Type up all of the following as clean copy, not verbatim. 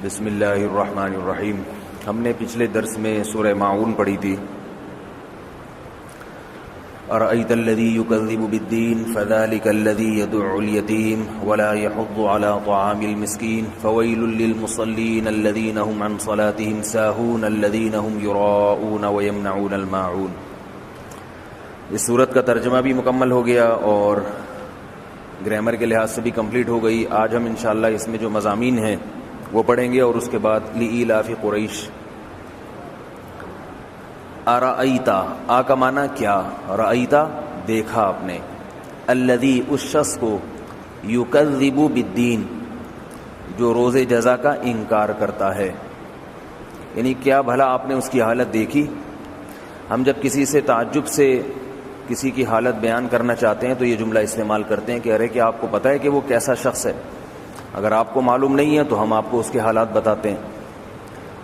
بسم اللہ الرحمن الرحیم. ہم نے پچھلے درس میں سورہ ماعون پڑھی تھی. ارأیت الذی یکذب بالدین فذلک الذی یدع الیتیم ولا یحض علی طعام المسکین فویل للمصلین الذین هم عن صلاتهم ساہون الذین هم یراؤون ویمنعون الماعون. اس سورت کا ترجمہ بھی مکمل ہو گیا اور گرامر کے لحاظ سے بھی کمپلیٹ ہو گئی. آج ہم انشاءاللہ اس میں جو مضامین ہیں وہ پڑھیں گے اور اس کے بعد لإیلاف قریش. ارأیتا، آ کا معنی کیا، رأیتا دیکھا آپ نے، الذی اس شخص کو، یکذب بالدین جو روز جزا کا انکار کرتا ہے. یعنی کیا بھلا آپ نے اس کی حالت دیکھی؟ ہم جب کسی سے تعجب سے کسی کی حالت بیان کرنا چاہتے ہیں تو یہ جملہ استعمال کرتے ہیں کہ ارے کیا آپ کو پتہ ہے کہ وہ کیسا شخص ہے؟ اگر آپ کو معلوم نہیں ہے تو ہم آپ کو اس کے حالات بتاتے ہیں.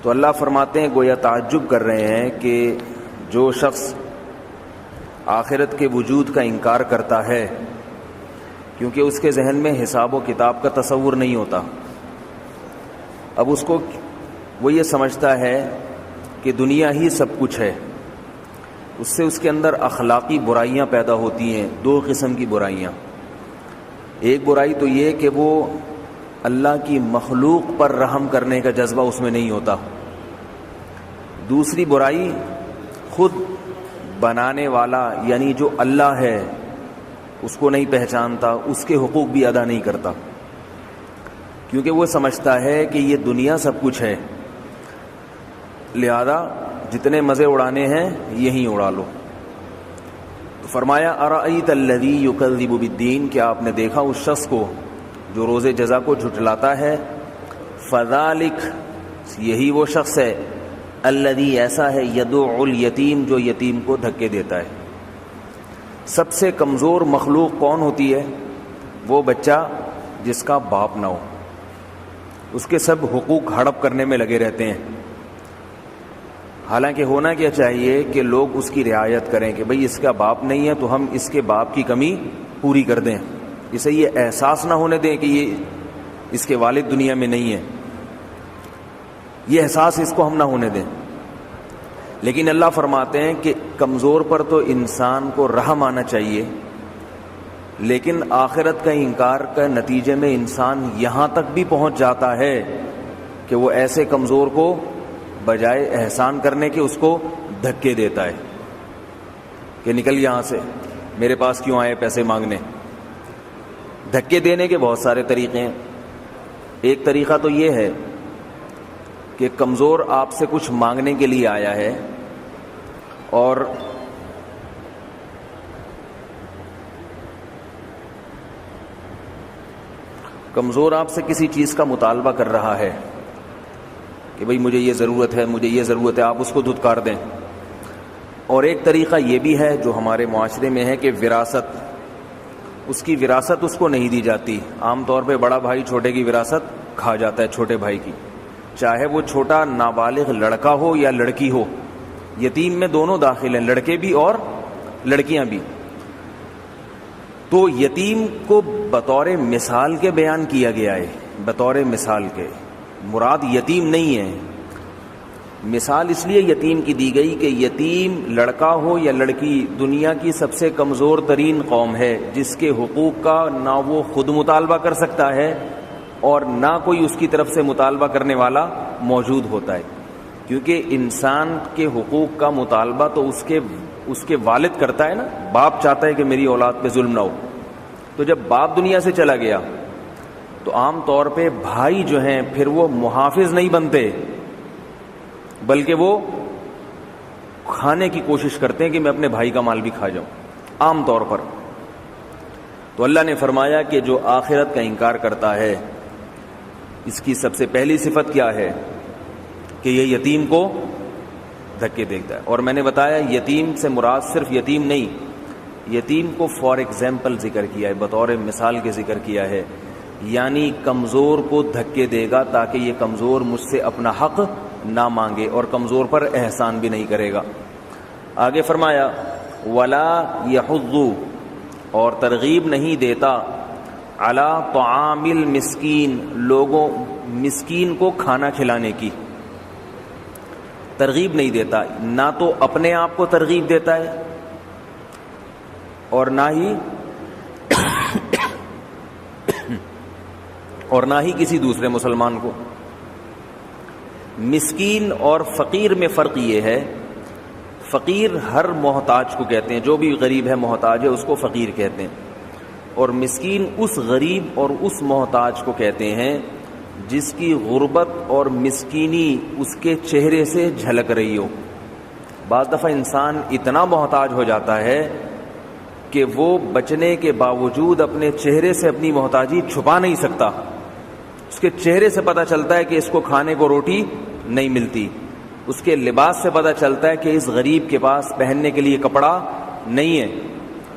تو اللہ فرماتے ہیں گویا تعجب کر رہے ہیں کہ جو شخص آخرت کے وجود کا انکار کرتا ہے، کیونکہ اس کے ذہن میں حساب و کتاب کا تصور نہیں ہوتا. اب اس کو وہ یہ سمجھتا ہے کہ دنیا ہی سب کچھ ہے. اس سے اس کے اندر اخلاقی برائیاں پیدا ہوتی ہیں. دو قسم کی برائیاں. ایک برائی تو یہ کہ وہ اللہ کی مخلوق پر رحم کرنے کا جذبہ اس میں نہیں ہوتا. دوسری برائی خود بنانے والا یعنی جو اللہ ہے اس کو نہیں پہچانتا، اس کے حقوق بھی ادا نہیں کرتا، کیونکہ وہ سمجھتا ہے کہ یہ دنیا سب کچھ ہے، لہذا جتنے مزے اڑانے ہیں یہیں اڑا لو. تو فرمایا ارأیت الذی یکذب بالدین، کہ آپ نے دیکھا اس شخص کو جو روز جزا کو جھٹلاتا ہے. فذالک، یہی وہ شخص ہے، الذی ایسا ہے، یدع الیتیم جو یتیم کو دھکے دیتا ہے. سب سے کمزور مخلوق کون ہوتی ہے؟ وہ بچہ جس کا باپ نہ ہو. اس کے سب حقوق ہڑپ کرنے میں لگے رہتے ہیں. حالانکہ ہونا کیا چاہیے کہ لوگ اس کی رعایت کریں کہ بھئی اس کا باپ نہیں ہے تو ہم اس کے باپ کی کمی پوری کر دیں، اسے یہ احساس نہ ہونے دیں کہ یہ اس کے والد دنیا میں نہیں ہے، یہ احساس اس کو ہم نہ ہونے دیں. لیکن اللہ فرماتے ہیں کہ کمزور پر تو انسان کو رحم آنا چاہیے، لیکن آخرت کا انکار کا نتیجے میں انسان یہاں تک بھی پہنچ جاتا ہے کہ وہ ایسے کمزور کو بجائے احسان کرنے کے اس کو دھکے دیتا ہے کہ نکل یہاں سے، میرے پاس کیوں آئے پیسے مانگنے. دھکے دینے کے بہت سارے طریقے ہیں. ایک طریقہ تو یہ ہے کہ کمزور آپ سے کچھ مانگنے کے لیے آیا ہے اور کمزور آپ سے کسی چیز کا مطالبہ کر رہا ہے کہ بھئی مجھے یہ ضرورت ہے، مجھے یہ ضرورت ہے، آپ اس کو دھتکار دیں. اور ایک طریقہ یہ بھی ہے جو ہمارے معاشرے میں ہے کہ وراثت، اس کی وراثت اس کو نہیں دی جاتی. عام طور پہ بڑا بھائی چھوٹے کی وراثت کھا جاتا ہے چھوٹے بھائی کی، چاہے وہ چھوٹا نابالغ لڑکا ہو یا لڑکی ہو. یتیم میں دونوں داخل ہیں، لڑکے بھی اور لڑکیاں بھی. تو یتیم کو بطور مثال کے بیان کیا گیا ہے. بطور مثال کے مراد یتیم نہیں ہے. مثال اس لیے یتیم کی دی گئی کہ یتیم لڑکا ہو یا لڑکی دنیا کی سب سے کمزور ترین قوم ہے، جس کے حقوق کا نہ وہ خود مطالبہ کر سکتا ہے اور نہ کوئی اس کی طرف سے مطالبہ کرنے والا موجود ہوتا ہے. کیونکہ انسان کے حقوق کا مطالبہ تو اس کے والد کرتا ہے نا. باپ چاہتا ہے کہ میری اولاد پہ ظلم نہ ہو. تو جب باپ دنیا سے چلا گیا تو عام طور پہ بھائی جو ہیں پھر وہ محافظ نہیں بنتے، بلکہ وہ کھانے کی کوشش کرتے ہیں کہ میں اپنے بھائی کا مال بھی کھا جاؤں عام طور پر. تو اللہ نے فرمایا کہ جو آخرت کا انکار کرتا ہے اس کی سب سے پہلی صفت کیا ہے کہ یہ یتیم کو دھکے دیتا ہے. اور میں نے بتایا یتیم سے مراد صرف یتیم نہیں، یتیم کو فار ایگزامپل ذکر کیا ہے، بطور مثال کے ذکر کیا ہے. یعنی کمزور کو دھکے دے گا تاکہ یہ کمزور مجھ سے اپنا حق نہ مانگے اور کمزور پر احسان بھی نہیں کرے گا. آگے فرمایا ولا یحض، اور ترغیب نہیں دیتا علی طعام المسکین، لوگوں مسکین کو کھانا کھلانے کی ترغیب نہیں دیتا، نہ تو اپنے آپ کو ترغیب دیتا ہے اور نہ ہی کسی دوسرے مسلمان کو۔ مسکین اور فقیر میں فرق یہ ہے، فقیر ہر محتاج کو کہتے ہیں، جو بھی غریب ہے محتاج ہے اس کو فقیر کہتے ہیں، اور مسکین اس غریب اور اس محتاج کو کہتے ہیں جس کی غربت اور مسکینی اس کے چہرے سے جھلک رہی ہو۔ بعض دفعہ انسان اتنا محتاج ہو جاتا ہے کہ وہ بچنے کے باوجود اپنے چہرے سے اپنی محتاجی چھپا نہیں سکتا، اس کے چہرے سے پتہ چلتا ہے کہ اس کو کھانے کو روٹی نہیں ملتی، اس کے لباس سے پتہ چلتا ہے کہ اس غریب کے پاس پہننے کے لیے کپڑا نہیں ہے،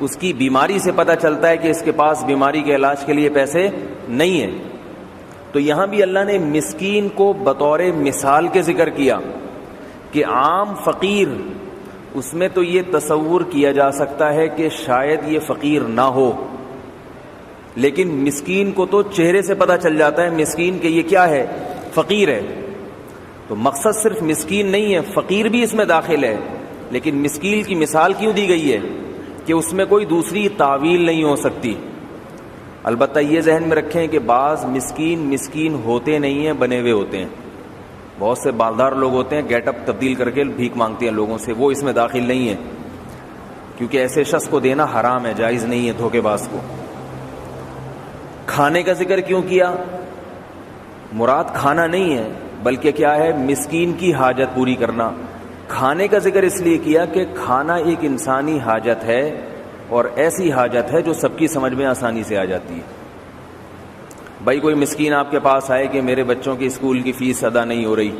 اس کی بیماری سے پتہ چلتا ہے کہ اس کے پاس بیماری کے علاج کے لیے پیسے نہیں ہیں۔ تو یہاں بھی اللہ نے مسکین کو بطور مثال کے ذکر کیا کہ عام فقیر، اس میں تو یہ تصور کیا جا سکتا ہے کہ شاید یہ فقیر نہ ہو، لیکن مسکین کو تو چہرے سے پتہ چل جاتا ہے مسکین کہ یہ کیا ہے، فقیر ہے۔ تو مقصد صرف مسکین نہیں ہے، فقیر بھی اس میں داخل ہے، لیکن مسکین کی مثال کیوں دی گئی ہے کہ اس میں کوئی دوسری تعویل نہیں ہو سکتی۔ البتہ یہ ذہن میں رکھیں کہ بعض مسکین ہوتے نہیں ہیں، بنے ہوئے ہوتے ہیں۔ بہت سے بالدار لوگ ہوتے ہیں گیٹ اپ تبدیل کر کے بھیک مانگتے ہیں لوگوں سے، وہ اس میں داخل نہیں ہے، کیونکہ ایسے شخص کو دینا حرام ہے، جائز نہیں ہے دھوکے باز کو۔ کھانے کا ذکر کیوں کیا؟ مراد کھانا نہیں ہے، بلکہ کیا ہے، مسکین کی حاجت پوری کرنا۔ کھانے کا ذکر اس لیے کیا کہ کھانا ایک انسانی حاجت ہے، اور ایسی حاجت ہے جو سب کی سمجھ میں آسانی سے آ جاتی ہے۔ بھائی کوئی مسکین آپ کے پاس آئے کہ میرے بچوں کی اسکول کی فیس ادا نہیں ہو رہی،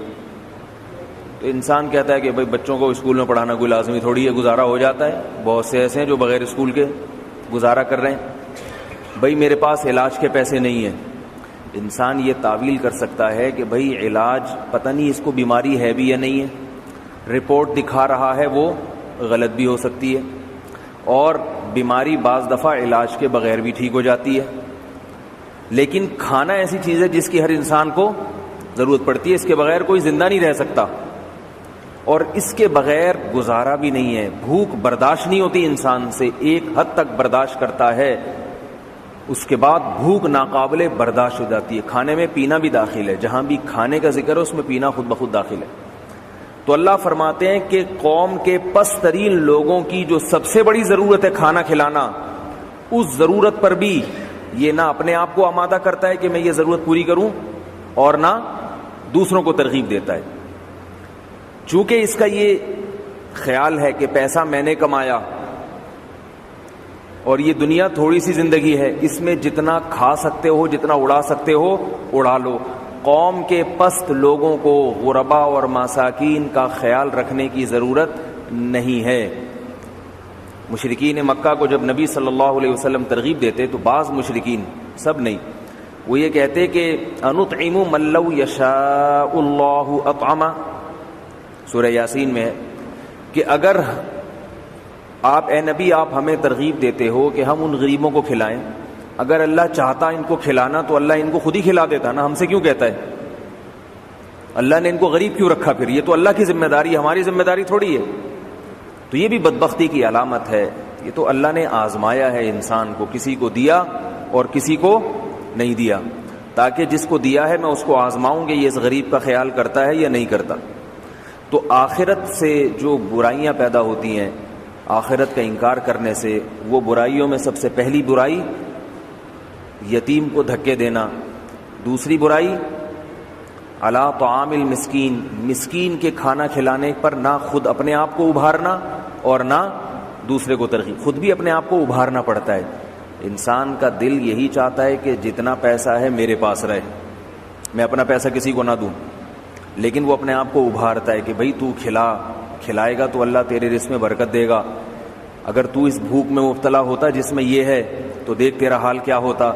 تو انسان کہتا ہے کہ بھائی بچوں کو اسکول میں پڑھانا کوئی لازمی تھوڑی ہے، گزارا ہو جاتا ہے، بہت سے ایسے ہیں جو بغیر اسکول کے گزارا کر رہے ہیں۔ بھائی میرے پاس علاج کے پیسے نہیں ہیں، انسان یہ تعویل کر سکتا ہے کہ بھائی علاج پتہ نہیں اس کو بیماری ہے بھی یا نہیں ہے، رپورٹ دکھا رہا ہے وہ غلط بھی ہو سکتی ہے، اور بیماری بعض دفعہ علاج کے بغیر بھی ٹھیک ہو جاتی ہے۔ لیکن کھانا ایسی چیز ہے جس کی ہر انسان کو ضرورت پڑتی ہے، اس کے بغیر کوئی زندہ نہیں رہ سکتا، اور اس کے بغیر گزارا بھی نہیں ہے۔ بھوک برداشت نہیں ہوتی انسان سے، ایک حد تک برداشت کرتا ہے، اس کے بعد بھوک ناقابل برداشت ہو جاتی ہے۔ کھانے میں پینا بھی داخل ہے، جہاں بھی کھانے کا ذکر ہے اس میں پینا خود بخود داخل ہے۔ تو اللہ فرماتے ہیں کہ قوم کے پست ترین لوگوں کی جو سب سے بڑی ضرورت ہے کھانا کھلانا، اس ضرورت پر بھی یہ نہ اپنے آپ کو آمادہ کرتا ہے کہ میں یہ ضرورت پوری کروں، اور نہ دوسروں کو ترغیب دیتا ہے۔ چونکہ اس کا یہ خیال ہے کہ پیسہ میں نے کمایا اور یہ دنیا تھوڑی سی زندگی ہے، اس میں جتنا کھا سکتے ہو، جتنا اڑا سکتے ہو اڑا لو۔ قوم کے پست لوگوں کو، غربا اور مساکین کا خیال رکھنے کی ضرورت نہیں ہے۔ مشرکین مکہ کو جب نبی صلی اللہ علیہ وسلم ترغیب دیتے تو بعض مشرکین، سب نہیں، وہ یہ کہتے کہ انطعم من لو یشاء اللہ اطعمہ، سورہ یاسین میں ہے کہ اگر آپ اے نبی آپ ہمیں ترغیب دیتے ہو کہ ہم ان غریبوں کو کھلائیں، اگر اللہ چاہتا ان کو کھلانا تو اللہ ان کو خود ہی کھلا دیتا نا، ہم سے کیوں کہتا ہے؟ اللہ نے ان کو غریب کیوں رکھا؟ پھر یہ تو اللہ کی ذمہ داری، ہماری ذمہ داری تھوڑی ہے۔ تو یہ بھی بدبختی کی علامت ہے، یہ تو اللہ نے آزمایا ہے انسان کو، کسی کو دیا اور کسی کو نہیں دیا، تاکہ جس کو دیا ہے میں اس کو آزماؤں کہ یہ اس غریب کا خیال کرتا ہے یا نہیں کرتا۔ تو آخرت سے جو برائیاں پیدا ہوتی ہیں، آخرت کا انکار کرنے سے، وہ برائیوں میں سب سے پہلی برائی یتیم کو دھکے دینا، دوسری برائی علی طعام المسکین، مسکین کے کھانا کھلانے پر نہ خود اپنے آپ کو ابھارنا اور نہ دوسرے کو ترغیب، خود بھی اپنے آپ کو ابھارنا پڑتا ہے۔ انسان کا دل یہی چاہتا ہے کہ جتنا پیسہ ہے میرے پاس رہے، میں اپنا پیسہ کسی کو نہ دوں، لیکن وہ اپنے آپ کو ابھارتا ہے کہ بھئی تو کھلائے گا تو اللہ تیرے رزق میں برکت دے گا، اگر تو اس بھوک میں مبتلا ہوتا جس میں یہ ہے تو دیکھ تیرا حال کیا ہوتا،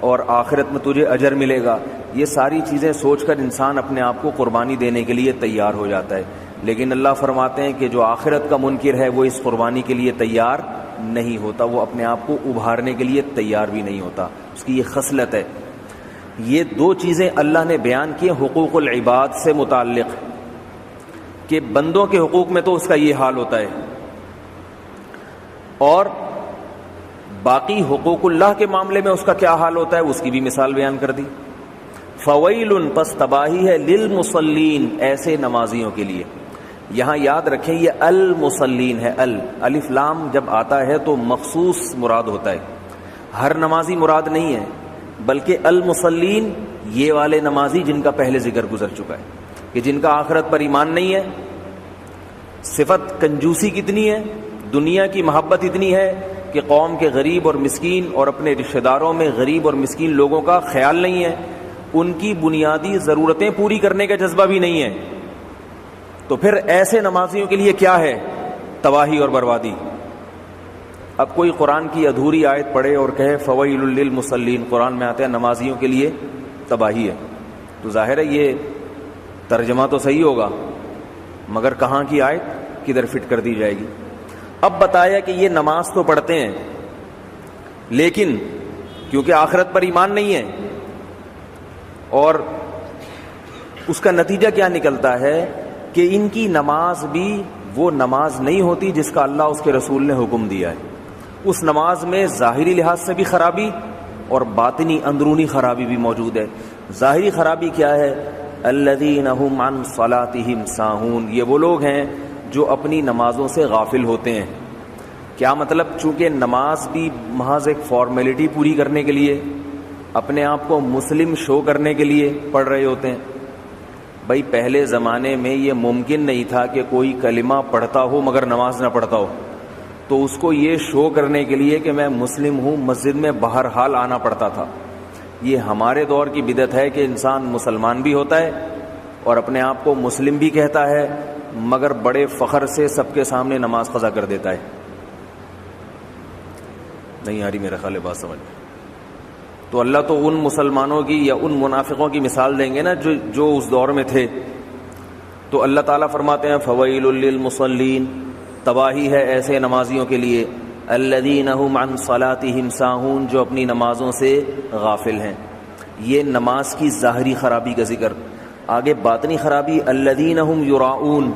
اور آخرت میں تجھے اجر ملے گا۔ یہ ساری چیزیں سوچ کر انسان اپنے آپ کو قربانی دینے کے لیے تیار ہو جاتا ہے، لیکن اللہ فرماتے ہیں کہ جو آخرت کا منکر ہے وہ اس قربانی کے لیے تیار نہیں ہوتا, وہ اپنے آپ کو ابھارنے کے لیے تیار بھی نہیں ہوتا, اس کی یہ خصلت ہے. یہ دو چیزیں اللہ نے بیان کی حقوق العباد سے متعلق, کہ بندوں کے حقوق میں تو اس کا یہ حال ہوتا ہے, اور باقی حقوق اللہ کے معاملے میں اس کا کیا حال ہوتا ہے, اس کی بھی مثال بیان کر دی. فویل, پس تباہی ہے, للمصلین, ایسے نمازیوں کے لیے. یہاں یاد رکھیں یہ المصلین ہے, الف لام جب آتا ہے تو مخصوص مراد ہوتا ہے, ہر نمازی مراد نہیں ہے, بلکہ المصلین یہ والے نمازی جن کا پہلے ذکر گزر چکا ہے, کہ جن کا آخرت پر ایمان نہیں ہے, صفت کنجوسی کتنی ہے, دنیا کی محبت اتنی ہے کہ قوم کے غریب اور مسکین اور اپنے رشتہ داروں میں غریب اور مسکین لوگوں کا خیال نہیں ہے, ان کی بنیادی ضرورتیں پوری کرنے کا جذبہ بھی نہیں ہے. تو پھر ایسے نمازیوں کے لیے کیا ہے, تباہی اور بربادی. اب کوئی قرآن کی ادھوری آیت پڑھے اور کہے فویل للمصلین, قرآن میں آتے ہیں نمازیوں کے لیے تباہی ہے, تو ظاہر ہے یہ ترجمہ تو صحیح ہوگا, مگر کہاں کی آیت کدھر فٹ کر دی جائے گی. اب بتایا کہ یہ نماز تو پڑھتے ہیں, لیکن کیونکہ آخرت پر ایمان نہیں ہے, اور اس کا نتیجہ کیا نکلتا ہے کہ ان کی نماز بھی وہ نماز نہیں ہوتی جس کا اللہ اس کے رسول نے حکم دیا ہے. اس نماز میں ظاہری لحاظ سے بھی خرابی اور باطنی اندرونی خرابی بھی موجود ہے. ظاہری خرابی کیا ہے, الذین هم عن صلاتهم ساہون, یہ وہ لوگ ہیں جو اپنی نمازوں سے غافل ہوتے ہیں. کیا مطلب, چونکہ نماز بھی محض ایک فارمیلٹی پوری کرنے کے لیے, اپنے آپ کو مسلم شو کرنے کے لیے پڑھ رہے ہوتے ہیں. بھائی پہلے زمانے میں یہ ممکن نہیں تھا کہ کوئی کلمہ پڑھتا ہو مگر نماز نہ پڑھتا ہو, تو اس کو یہ شو کرنے کے لیے کہ میں مسلم ہوں مسجد میں بہرحال آنا پڑتا تھا. یہ ہمارے دور کی بدعت ہے کہ انسان مسلمان بھی ہوتا ہے اور اپنے آپ کو مسلم بھی کہتا ہے, مگر بڑے فخر سے سب کے سامنے نماز قضا کر دیتا ہے. نہیں آ رہی میرا خیال ہے بات سمجھ. تو اللہ تو ان مسلمانوں کی یا ان منافقوں کی مثال دیں گے نا جو اس دور میں تھے. تو اللہ تعالیٰ فرماتے ہیں فویل للمصلین, تباہی ہے ایسے نمازیوں کے لیے, الذین هم عن صلاتهم ساہون, جو اپنی نمازوں سے غافل ہیں. یہ نماز کی ظاہری خرابی کا ذکر. آگے باطنی خرابی, الذین هم یراؤون,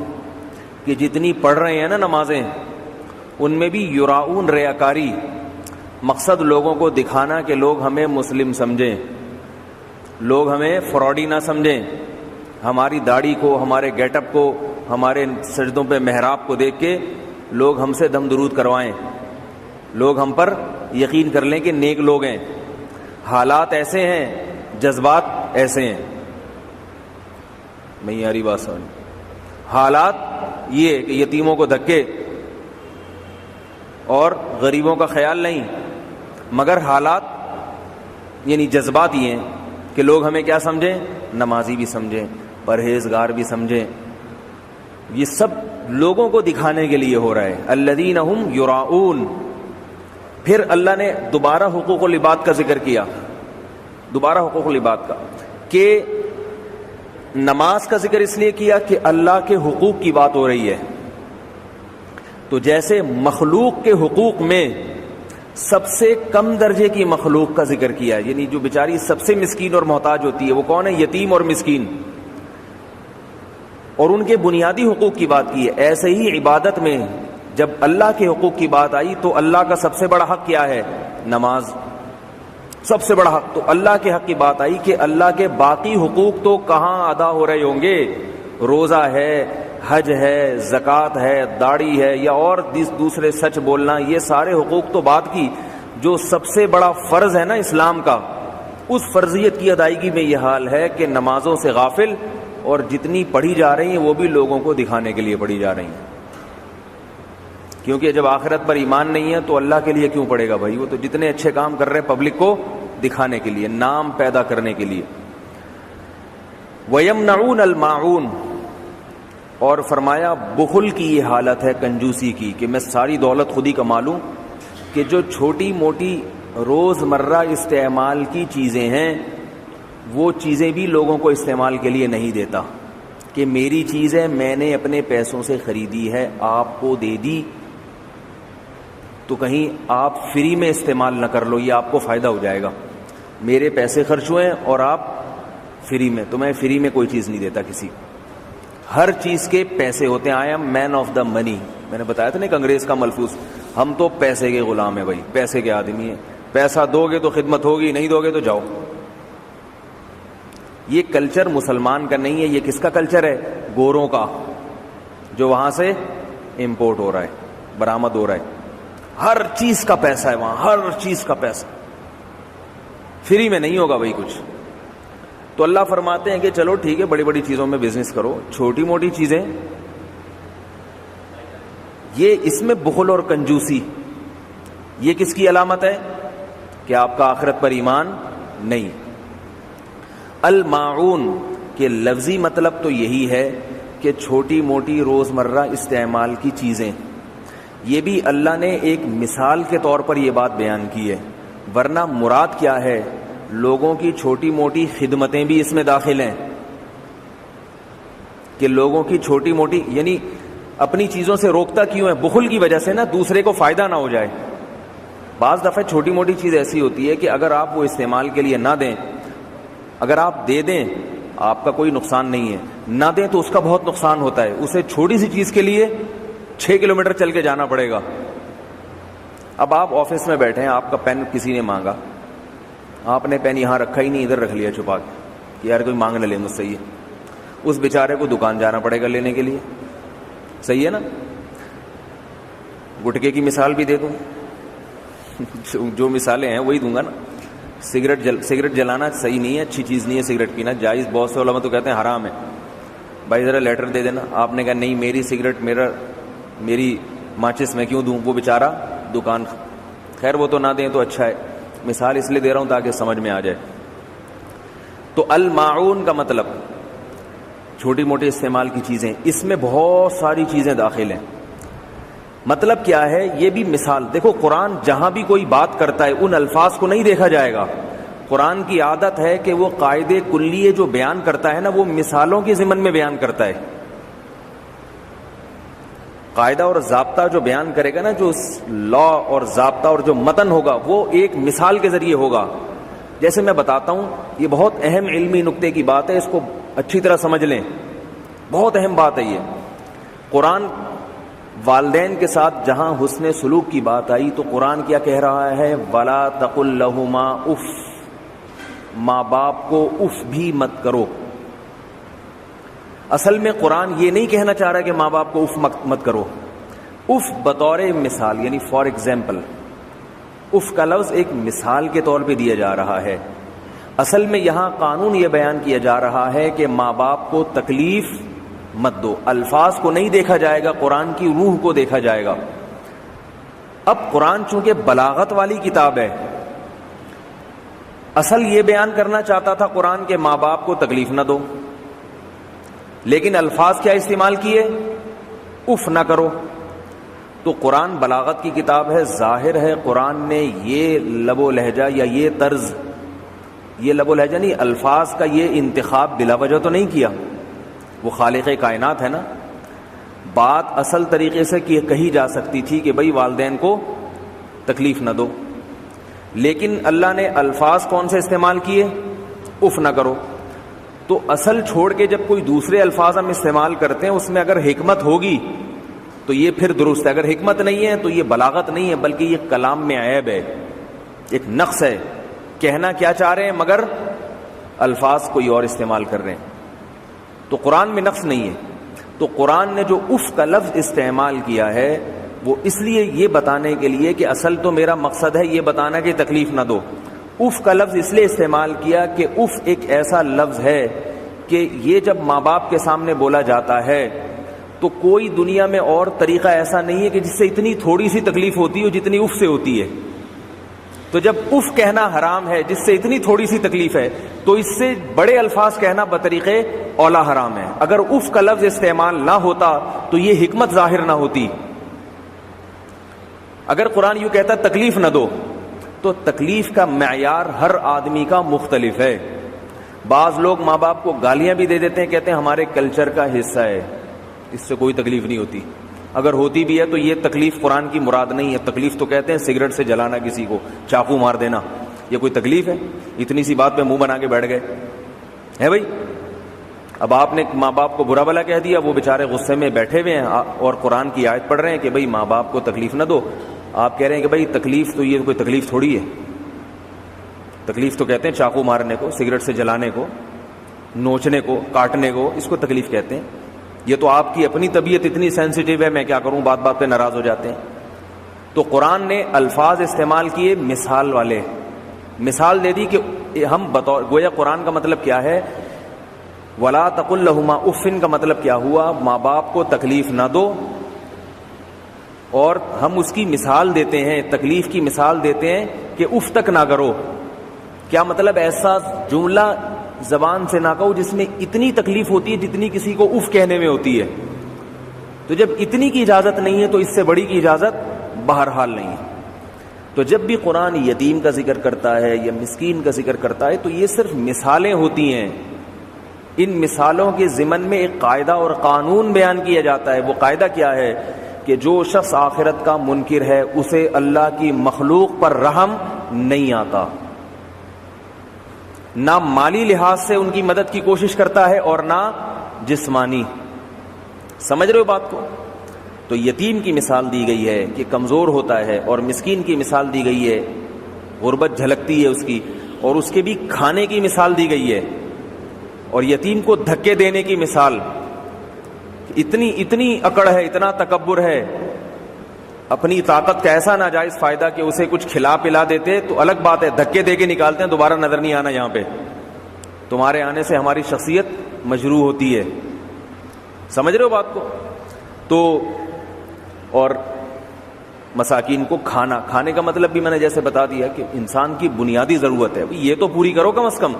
کہ جتنی پڑھ رہے ہیں نا نمازیں ان میں بھی یراؤون, ریاکاری, مقصد لوگوں کو دکھانا کہ لوگ ہمیں مسلم سمجھیں, لوگ ہمیں فراڈی نہ سمجھیں, ہماری داڑھی کو, ہمارے گیٹ اپ کو, ہمارے سجدوں پہ محراب کو دیکھ کے لوگ ہم سے دم درود کروائیں, لوگ ہم پر یقین کر لیں کہ نیک لوگ ہیں. حالات ایسے ہیں, جذبات ایسے ہیں. نہیں یاری بات سمجھ. حالات یہ کہ یتیموں کو دھکے اور غریبوں کا خیال نہیں, مگر حالات یعنی جذبات یہ ہیں کہ لوگ ہمیں کیا سمجھیں, نمازی بھی سمجھیں, پرہیزگار بھی سمجھیں. یہ سب لوگوں کو دکھانے کے لیے ہو رہا ہے. الذین هم یراؤون. پھر اللہ نے دوبارہ حقوق العباد کا ذکر کیا, دوبارہ حقوق العباد کا, کہ نماز کا ذکر اس لیے کیا کہ اللہ کے حقوق کی بات ہو رہی ہے. تو جیسے مخلوق کے حقوق میں سب سے کم درجے کی مخلوق کا ذکر کیا ہے, یعنی جو بیچاری سب سے مسکین اور محتاج ہوتی ہے وہ کون ہے, یتیم اور مسکین, اور ان کے بنیادی حقوق کی بات کی ہے. ایسے ہی عبادت میں جب اللہ کے حقوق کی بات آئی تو اللہ کا سب سے بڑا حق کیا ہے, نماز, سب سے بڑا حق. تو اللہ کے حق کی بات آئی کہ اللہ کے باقی حقوق تو کہاں ادا ہو رہے ہوں گے, روزہ ہے, حج ہے, زکوٰۃ ہے, داڑھی ہے, یا اور دوسرے سچ بولنا, یہ سارے حقوق تو بات کی. جو سب سے بڑا فرض ہے نا اسلام کا, اس فرضیت کی ادائیگی میں یہ حال ہے کہ نمازوں سے غافل, اور جتنی پڑھی جا رہی ہیں وہ بھی لوگوں کو دکھانے کے لیے پڑھی جا رہی ہیں. کیونکہ جب آخرت پر ایمان نہیں ہے تو اللہ کے لیے کیوں پڑھے گا بھائی, وہ تو جتنے اچھے کام کر رہے ہیں پبلک کو دکھانے کے لیے, نام پیدا کرنے کے لیے. وَيَمْنَعُونَ الْمَاعُونَ, اور فرمایا بخل کی یہ حالت ہے, کنجوسی کی, کہ میں ساری دولت خود ہی کما لوں, کہ جو چھوٹی موٹی روز مرہ استعمال کی چیزیں ہیں وہ چیزیں بھی لوگوں کو استعمال کے لیے نہیں دیتا, کہ میری چیز ہے, میں نے اپنے پیسوں سے خریدی ہے, آپ کو دے دی. تو کہیں آپ فری میں استعمال نہ کر لو, یہ آپ کو فائدہ ہو جائے گا. میرے پیسے خرچ ہوئے اور آپ فری میں, تو میں فری میں کوئی چیز نہیں دیتا کسی, ہر چیز کے پیسے ہوتے ہیں. I am main of the منی, میں نے بتایا تھا نا ایک انگریز کا ملفوظ, ہم تو پیسے کے غلام ہیں بھائی, پیسے کے آدمی ہیں, پیسہ دو گے تو خدمت ہوگی, نہیں دو گے تو جاؤ. یہ کلچر مسلمان کا نہیں ہے, یہ کس کا کلچر ہے؟ گوروں کا, جو وہاں سے امپورٹ ہو رہا ہے, برآمد ہو رہا ہے. ہر چیز کا پیسہ ہے وہاں, ہر چیز کا پیسہ, فری میں نہیں ہوگا بھائی کچھ. تو اللہ فرماتے ہیں کہ چلو ٹھیک ہے, بڑی بڑی چیزوں میں بزنس کرو, چھوٹی موٹی چیزیں یہ اس میں بخل اور کنجوسی, یہ کس کی علامت ہے؟ کہ آپ کا آخرت پر ایمان نہیں. الماعون کے لفظی مطلب تو یہی ہے کہ چھوٹی موٹی روزمرہ استعمال کی چیزیں. یہ بھی اللہ نے ایک مثال کے طور پر یہ بات بیان کی ہے, ورنہ مراد کیا ہے؟ لوگوں کی چھوٹی موٹی خدمتیں بھی اس میں داخل ہیں, کہ لوگوں کی چھوٹی موٹی, یعنی اپنی چیزوں سے روکتا کیوں ہے؟ بخل کی وجہ سے نا, دوسرے کو فائدہ نہ ہو جائے. بعض دفعہ چھوٹی موٹی چیز ایسی ہوتی ہے کہ اگر آپ وہ استعمال کے لیے نہ دیں, اگر آپ دے دیں آپ کا کوئی نقصان نہیں ہے, نہ دیں تو اس کا بہت نقصان ہوتا ہے. اسے چھوٹی سی چیز کے لیے 6 کلومیٹر چل کے جانا پڑے گا. اب آپ آفس میں بیٹھے ہیں, آپ کا پین کسی نے مانگا, آپ نے پین یہاں رکھا ہی نہیں, ادھر رکھ لیا چھپا کے کہ یار کوئی مانگ نہ لے مجھ سے, یہ اس بیچارے کو دکان جانا پڑے گا لینے کے لیے. صحیح ہے نا؟ گٹکے کی مثال بھی دے دوں, جو مثالیں ہیں وہی دوں گا نا. سگریٹ جلانا صحیح نہیں ہے, اچھی چیز نہیں ہے سگریٹ پینا, جائز بہت سے علماء تو کہتے ہیں حرام ہے. بھائی ذرا لیٹر دے دینا, آپ نے کہا نہیں میری سگریٹ میری ماچس میں کیوں دوں, وہ بیچارہ دکان, خیر وہ تو نہ دیں تو اچھا ہے. مثال اس لیے دے رہا ہوں تاکہ سمجھ میں آ جائے. تو الماعون کا مطلب چھوٹی موٹی استعمال کی چیزیں, اس میں بہت ساری چیزیں داخل ہیں. مطلب کیا ہے؟ یہ بھی مثال. دیکھو قرآن جہاں بھی کوئی بات کرتا ہے ان الفاظ کو نہیں دیکھا جائے گا. قرآن کی عادت ہے کہ وہ قاعدے کلیے جو بیان کرتا ہے نا, وہ مثالوں کے ضمن میں بیان کرتا ہے. قاعدہ اور ضابطہ جو بیان کرے گا نا, جو لا اور ضابطہ اور جو متن ہوگا, وہ ایک مثال کے ذریعے ہوگا. جیسے میں بتاتا ہوں, یہ بہت اہم علمی نقطے کی بات ہے, اس کو اچھی طرح سمجھ لیں, بہت اہم بات ہے یہ. قرآن والدین کے ساتھ جہاں حسن سلوک کی بات آئی تو قرآن کیا کہہ رہا ہے؟ وَلَا تَقُلْ لَهُمَا اف, ماں باپ کو اف بھی مت کرو. اصل میں قرآن یہ نہیں کہنا چاہ رہا کہ ماں باپ کو اف مت کرو. اف بطور مثال, یعنی فار ایگزامپل, اف کا لفظ ایک مثال کے طور پہ دیا جا رہا ہے. اصل میں یہاں قانون یہ بیان کیا جا رہا ہے کہ ماں باپ کو تکلیف مت دو. الفاظ کو نہیں دیکھا جائے گا, قرآن کی روح کو دیکھا جائے گا. اب قرآن چونکہ بلاغت والی کتاب ہے, اصل یہ بیان کرنا چاہتا تھا قرآن کے ماں باپ کو تکلیف نہ دو, لیکن الفاظ کیا استعمال کیے؟ اف نہ کرو. تو قرآن بلاغت کی کتاب ہے, ظاہر ہے قرآن نے یہ لب و لہجہ یا یہ طرز, یہ لب و لہجہ نہیں, الفاظ کا یہ انتخاب بلا وجہ تو نہیں کیا. وہ خالق کائنات ہے نا. بات اصل طریقے سے کہی جا سکتی تھی کہ بھئی والدین کو تکلیف نہ دو, لیکن اللہ نے الفاظ کون سے استعمال کیے؟ اف نہ کرو. تو اصل چھوڑ کے جب کوئی دوسرے الفاظ ہم استعمال کرتے ہیں, اس میں اگر حکمت ہوگی تو یہ پھر درست ہے, اگر حکمت نہیں ہے تو یہ بلاغت نہیں ہے, بلکہ یہ کلام میں عیب ہے, ایک نقص ہے. کہنا کیا چاہ رہے ہیں مگر الفاظ کوئی اور استعمال کر رہے ہیں. تو قرآن میں نقص نہیں ہے. تو قرآن نے جو اف کا لفظ استعمال کیا ہے وہ اس لیے یہ بتانے کے لیے کہ اصل تو میرا مقصد ہے یہ بتانا کہ تکلیف نہ دو. اف کا لفظ اس لیے استعمال کیا کہ اف ایک ایسا لفظ ہے کہ یہ جب ماں باپ کے سامنے بولا جاتا ہے تو کوئی دنیا میں اور طریقہ ایسا نہیں ہے کہ جس سے اتنی تھوڑی سی تکلیف ہوتی ہو جتنی اف سے ہوتی ہے. تو جب اف کہنا حرام ہے جس سے اتنی تھوڑی سی تکلیف ہے, تو اس سے بڑے الفاظ کہنا بطریقے اولا حرام ہے. اگر اف کا لفظ استعمال نہ ہوتا تو یہ حکمت ظاہر نہ ہوتی. اگر قرآن یوں کہتا تکلیف نہ دو, تو تکلیف کا معیار ہر آدمی کا مختلف ہے. بعض لوگ ماں باپ کو گالیاں بھی دے دیتے ہیں, کہتے ہیں ہمارے کلچر کا حصہ ہے, اس سے کوئی تکلیف نہیں ہوتی. اگر ہوتی بھی ہے تو یہ تکلیف قرآن کی مراد نہیں ہے. تکلیف تو کہتے ہیں سگریٹ سے جلانا, کسی کو چاقو مار دینا, یہ کوئی تکلیف ہے؟ اتنی سی بات پہ منہ بنا کے بیٹھ گئے ہے بھائی. اب آپ نے ماں باپ کو برا بھلا کہہ دیا, وہ بیچارے غصے میں بیٹھے ہوئے ہیں اور قرآن کی آیت پڑھ رہے ہیں کہ بھائی ماں باپ کو تکلیف نہ دو. آپ کہہ رہے ہیں کہ بھائی تکلیف تو, یہ کوئی تکلیف تھوڑی ہے. تکلیف تو کہتے ہیں چاقو مارنے کو, سگریٹ سے جلانے کو, نوچنے کو, کاٹنے کو, اس کو تکلیف کہتے ہیں. یہ تو آپ کی اپنی طبیعت اتنی سینسیٹیو ہے, میں کیا کروں, بات بات پہ ناراض ہو جاتے ہیں. تو قرآن نے الفاظ استعمال کیے مثال والے, مثال دے دی کہ ہم بطور گویا قرآن کا مطلب کیا ہے, ولا تقل لہما اف کا مطلب کیا ہوا, ماں باپ کو تکلیف نہ دو. اور ہم اس کی مثال دیتے ہیں, تکلیف کی مثال دیتے ہیں کہ اف تک نہ کرو. کیا مطلب, ایسا جملہ زبان سے نہ کہو جس میں اتنی تکلیف ہوتی ہے جتنی کسی کو اف کہنے میں ہوتی ہے. تو جب اتنی کی اجازت نہیں ہے تو اس سے بڑی کی اجازت بہرحال نہیں ہے. تو جب بھی قرآن یتیم کا ذکر کرتا ہے یا مسکین کا ذکر کرتا ہے تو یہ صرف مثالیں ہوتی ہیں. ان مثالوں کے ضمن میں ایک قاعدہ اور قانون بیان کیا جاتا ہے. وہ قاعدہ کیا ہے کہ جو شخص آخرت کا منکر ہے اسے اللہ کی مخلوق پر رحم نہیں آتا, نہ مالی لحاظ سے ان کی مدد کی کوشش کرتا ہے اور نہ جسمانی. سمجھ رہے ہو بات کو؟ تو یتیم کی مثال دی گئی ہے کہ کمزور ہوتا ہے, اور مسکین کی مثال دی گئی ہے غربت جھلکتی ہے اس کی, اور اس کے بھی کھانے کی مثال دی گئی ہے. اور یتیم کو دھکے دینے کی مثال, اتنی اکڑ ہے, اتنا تکبر ہے, اپنی طاقت کا ایسا ناجائز فائدہ کہ اسے کچھ کھلا پلا دیتے تو الگ بات ہے, دھکے دے کے نکالتے ہیں, دوبارہ نظر نہیں آنا یہاں پہ, تمہارے آنے سے ہماری شخصیت مجروح ہوتی ہے. سمجھ رہے ہو بات کو؟ تو اور مساکین کو کھانے کا مطلب بھی میں نے جیسے بتا دیا کہ انسان کی بنیادی ضرورت ہے, یہ تو پوری کرو کم از کم.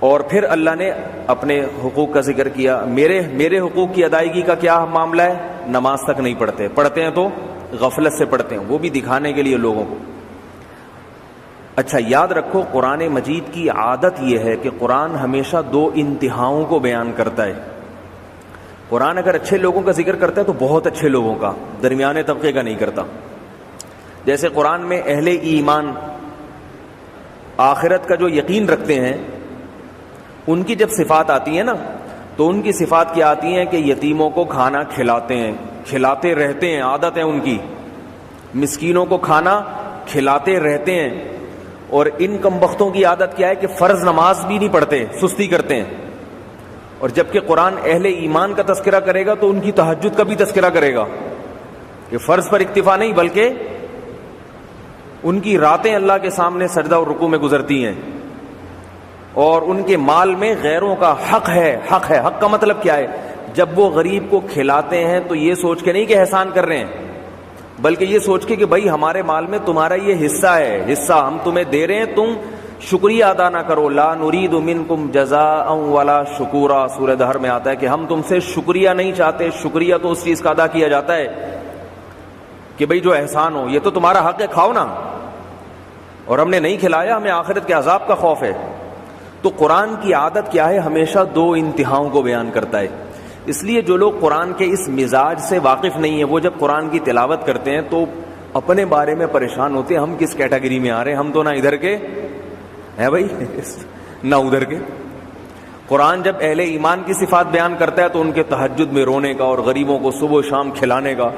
اور پھر اللہ نے اپنے حقوق کا ذکر کیا. میرے حقوق کی ادائیگی کا کیا معاملہ ہے؟ نماز تک نہیں پڑھتے ہیں تو غفلت سے پڑھتے ہیں, وہ بھی دکھانے کے لیے لوگوں کو. اچھا یاد رکھو, قرآن مجید کی عادت یہ ہے کہ قرآن ہمیشہ دو انتہاؤں کو بیان کرتا ہے. قرآن اگر اچھے لوگوں کا ذکر کرتا ہے تو بہت اچھے لوگوں کا, درمیانے طبقے کا نہیں کرتا. جیسے قرآن میں اہل ایمان آخرت کا جو یقین رکھتے ہیں ان کی جب صفات آتی ہیں نا, تو ان کی صفات کیا آتی ہیں کہ یتیموں کو کھانا کھلاتے ہیں, کھلاتے رہتے ہیں, عادت ہے ان کی. مسکینوں کو کھانا کھلاتے رہتے ہیں. اور ان کمبختوں کی عادت کیا ہے کہ فرض نماز بھی نہیں پڑھتے, سستی کرتے ہیں. اور جبکہ قرآن اہل ایمان کا تذکرہ کرے گا تو ان کی تہجد کا بھی تذکرہ کرے گا کہ فرض پر اکتفا نہیں بلکہ ان کی راتیں اللہ کے سامنے سجدہ اور رکوع میں گزرتی ہیں. اور ان کے مال میں غیروں کا حق ہے. حق کا مطلب کیا ہے؟ جب وہ غریب کو کھلاتے ہیں تو یہ سوچ کے نہیں کہ احسان کر رہے ہیں, بلکہ یہ سوچ کے کہ بھائی ہمارے مال میں تمہارا یہ حصہ ہے, حصہ ہم تمہیں دے رہے ہیں, تم شکریہ ادا نہ کرو. لا نرید منکم جزاء ولا شکورا, سورہ دہر میں آتا ہے کہ ہم تم سے شکریہ نہیں چاہتے. شکریہ تو اس چیز کا ادا کیا جاتا ہے کہ بھئی جو احسان ہو, یہ تو تمہارا حق ہے, کھاؤ نا. اور ہم نے نہیں کھلایا, ہمیں آخرت کے عذاب کا خوف ہے. تو قرآن کی عادت کیا ہے؟ ہمیشہ دو انتہاؤں کو بیان کرتا ہے. اس لیے جو لوگ قرآن کے اس مزاج سے واقف نہیں ہیں وہ جب قرآن کی تلاوت کرتے ہیں تو اپنے بارے میں پریشان ہوتے ہیں, ہم کس کیٹیگری میں آ رہے ہیں, ہم تو نہ ادھر کے ہیں بھائی نہ ادھر کے. قرآن جب اہل ایمان کی صفات بیان کرتا ہے تو ان کے تہجد میں رونے کا اور غریبوں کو صبح و شام کھلانے کا,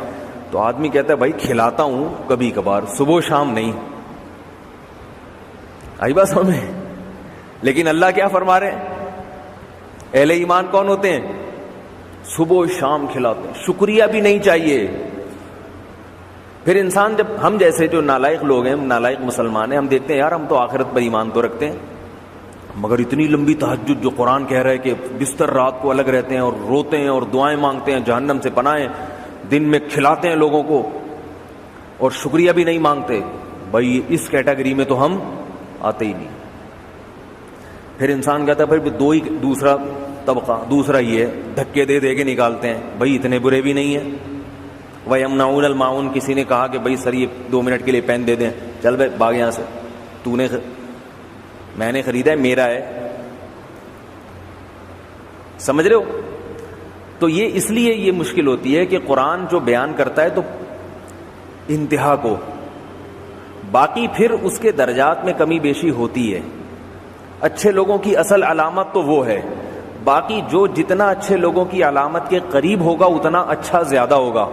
تو آدمی کہتا ہے بھائی کھلاتا ہوں کبھی کبھار, صبح و شام نہیں. آئی بات سمجھ میں؟ لیکن اللہ کیا فرما رہے ہیں؟ اہل ایمان کون ہوتے ہیں؟ صبح و شام کھلاتے ہیں, شکریہ بھی نہیں چاہیے. پھر انسان جب, ہم جیسے جو نالائق لوگ ہیں, نالائق مسلمان ہیں, ہم دیکھتے ہیں یار ہم تو آخرت پر ایمان تو رکھتے ہیں, مگر اتنی لمبی تہجد جو قرآن کہہ رہا ہے کہ بستر رات کو الگ رہتے ہیں اور روتے ہیں اور دعائیں مانگتے ہیں جہنم سے پناہیں, دن میں کھلاتے ہیں لوگوں کو اور شکریہ بھی نہیں مانگتے, بھائی اس کیٹیگری میں تو ہم آتے ہی نہیں. پھر انسان کہتا ہے بھائی دوسرا طبقہ, دوسرا یہ ہے, دھکے دے کے نکالتے ہیں, بھائی اتنے برے بھی نہیں ہیں. وَيَمْنَعُونَ الْمَاعُونَ, کسی نے کہا کہ بھائی سر یہ 2 منٹ کے لیے پین دے دیں, چل بھائی بھاگ یہاں سے, میں نے خریدا ہے, میرا ہے. سمجھ رہے ہو؟ تو یہ اس لیے یہ مشکل ہوتی ہے کہ قرآن جو بیان کرتا ہے تو انتہا کو، باقی پھر اس کے درجات میں کمی بیشی ہوتی ہے. اچھے لوگوں کی اصل علامت تو وہ ہے، باقی جو جتنا اچھے لوگوں کی علامت کے قریب ہوگا اتنا اچھا زیادہ ہوگا،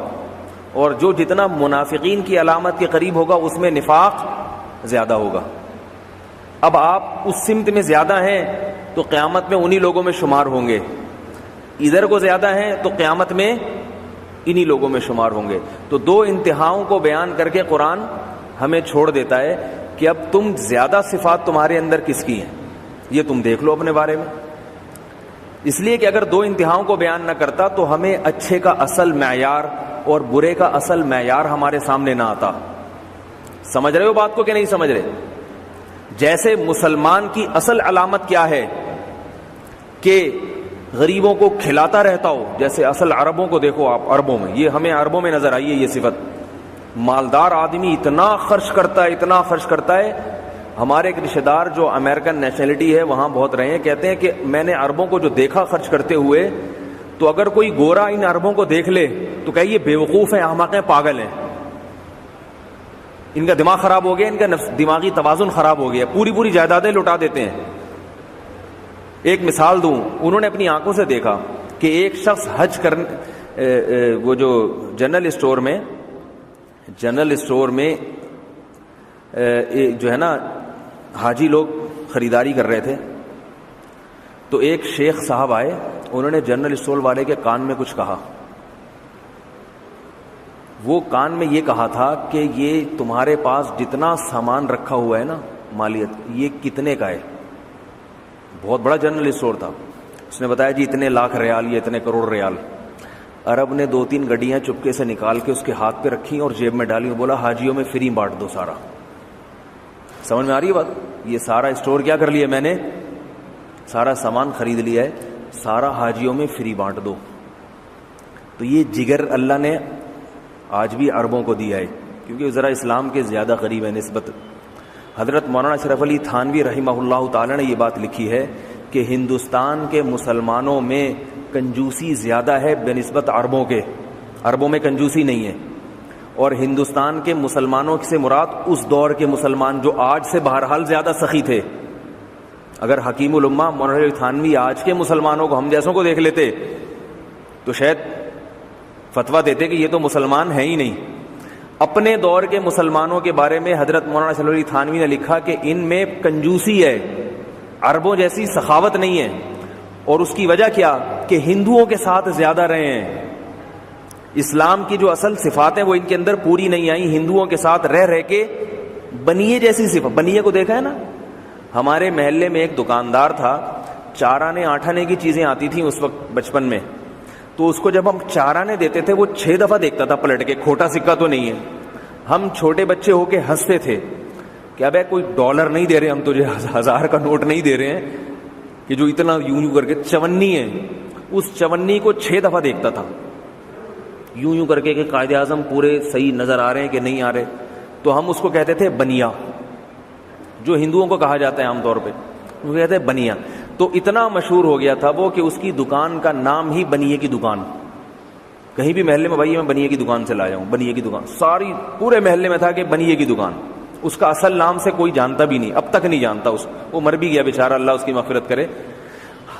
اور جو جتنا منافقین کی علامت کے قریب ہوگا اس میں نفاق زیادہ ہوگا. اب آپ اس سمت میں زیادہ ہیں تو قیامت میں انہی لوگوں میں شمار ہوں گے، ادھر کو زیادہ ہیں تو قیامت میں انہی لوگوں میں شمار ہوں گے. تو دو انتہاؤں کو بیان کر کے قرآن ہمیں چھوڑ دیتا ہے کہ اب تم زیادہ صفات تمہارے اندر کس کی ہیں یہ تم دیکھ لو اپنے بارے میں. اس لیے کہ اگر دو انتہاؤں کو بیان نہ کرتا تو ہمیں اچھے کا اصل معیار اور برے کا اصل معیار ہمارے سامنے نہ آتا. سمجھ رہے ہو بات کو کہ نہیں سمجھ رہے؟ جیسے مسلمان کی اصل علامت کیا ہے کہ غریبوں کو کھلاتا رہتا ہو، جیسے اصل عربوں کو دیکھو آپ، عربوں میں یہ ہمیں عربوں میں نظر آئی ہے یہ صفت. مالدار آدمی اتنا خرچ کرتا ہے، اتنا خرچ کرتا ہے. ہمارے ایک رشتہ دار جو امریکن نیشنلٹی ہے وہاں بہت رہے ہیں، کہتے ہیں کہ میں نے عربوں کو جو دیکھا خرچ کرتے ہوئے، تو اگر کوئی گورا ان عربوں کو دیکھ لے تو کہ یہ بیوقوف ہیں، احمق ہیں، پاگل ہیں، ان کا دماغ خراب ہو گیا، ان کا دماغی توازن خراب ہو گیا، پوری جائیدادیں لوٹا دیتے ہیں. ایک مثال دوں، انہوں نے اپنی آنکھوں سے دیکھا کہ ایک شخص حج کرنے، وہ جو جنرل اسٹور میں جو ہے نا حاجی لوگ خریداری کر رہے تھے، تو ایک شیخ صاحب آئے، انہوں نے جنرل اسٹور والے کے کان میں کچھ کہا. وہ کان میں یہ کہا تھا کہ یہ تمہارے پاس جتنا سامان رکھا ہوا ہے نا مالیت، یہ کتنے کا ہے؟ بہت بڑا جنرل اسٹور تھا. اس نے بتایا جی اتنے لاکھ ریال، یہ اتنے کروڑ ریال. عرب نے 2-3 گڈیاں چپکے سے نکال کے اس کے ہاتھ پہ رکھی اور جیب میں ڈالی، بولا حاجیوں میں فری بانٹ دو سارا. سمجھ میں آ رہی ہے بات؟ یہ سارا اسٹور کیا کر لیا میں نے، سارا سامان خرید لیا ہے، سارا حاجیوں میں فری بانٹ دو. تو یہ جگر اللہ نے آج بھی عربوں کو دیا ہے، کیونکہ ذرا اسلام کے زیادہ قریب ہے نسبت. حضرت مولانا اشرف علی تھانوی رحمہ اللہ تعالی نے یہ بات لکھی ہے کہ ہندوستان کے مسلمانوں میں کنجوسی زیادہ ہے بنسبت عربوں کے. عربوں میں کنجوسی نہیں ہے، اور ہندوستان کے مسلمانوں سے مراد اس دور کے مسلمان جو آج سے بہرحال زیادہ سخی تھے. اگر حکیم الامہ مولانا علی تھانوی آج کے مسلمانوں کو، ہم جیسوں کو دیکھ لیتے تو شاید فتویٰ دیتے کہ یہ تو مسلمان ہیں ہی نہیں. اپنے دور کے مسلمانوں کے بارے میں حضرت مولانا اشرف علی تھانوی نے لکھا کہ ان میں کنجوسی ہے، عربوں جیسی سخاوت نہیں ہے. اور اس کی وجہ کیا کہ ہندوؤں کے ساتھ زیادہ رہے ہیں. اسلام کی جو اصل صفات ہیں وہ ان کے اندر پوری نہیں آئیں، ہندوؤں کے ساتھ رہ کے بنیے جیسی صفت. بنیے کو دیکھا ہے نا؟ ہمارے محلے میں ایک دکاندار تھا، 4 آنے 8 آنے کی چیزیں آتی تھیں اس وقت بچپن میں، تو اس کو جب ہم 4 آنے دیتے تھے وہ 6 دفعہ دیکھتا تھا پلٹ کے، کھوٹا سکہ تو نہیں ہے. ہم چھوٹے بچے ہو کے ہنستے تھے کہ ابے کوئی $1 نہیں دے رہے ہم تجھے، 1000 کا نوٹ نہیں دے رہے ہیں کہ جو اتنا یوں کر کے چونی ہے. اس چونی کو 6 دفعہ دیکھتا تھا یوں کر کے کہ قائد اعظم پورے صحیح نظر آ رہے ہیں کہ نہیں آ رہے. تو ہم اس کو کہتے تھے بنیا، جو ہندوؤں کو کہا جاتا ہے عام طور پہ، وہ کہتے ہیں بنیا. تو اتنا مشہور ہو گیا تھا وہ کہ اس کی دکان کا نام ہی بنیے کی دکان. کہیں بھی محلے میں بھائی میں بنیے کی دکان سے لایا ہوں، بنیے کی دکان، ساری پورے محلے میں تھا کہ بنیے کی دکان. اس کا اصل نام سے کوئی جانتا بھی نہیں، اب تک نہیں جانتا. وہ مر بھی گیا بیچارہ، اللہ اس کی مغفرت کرے.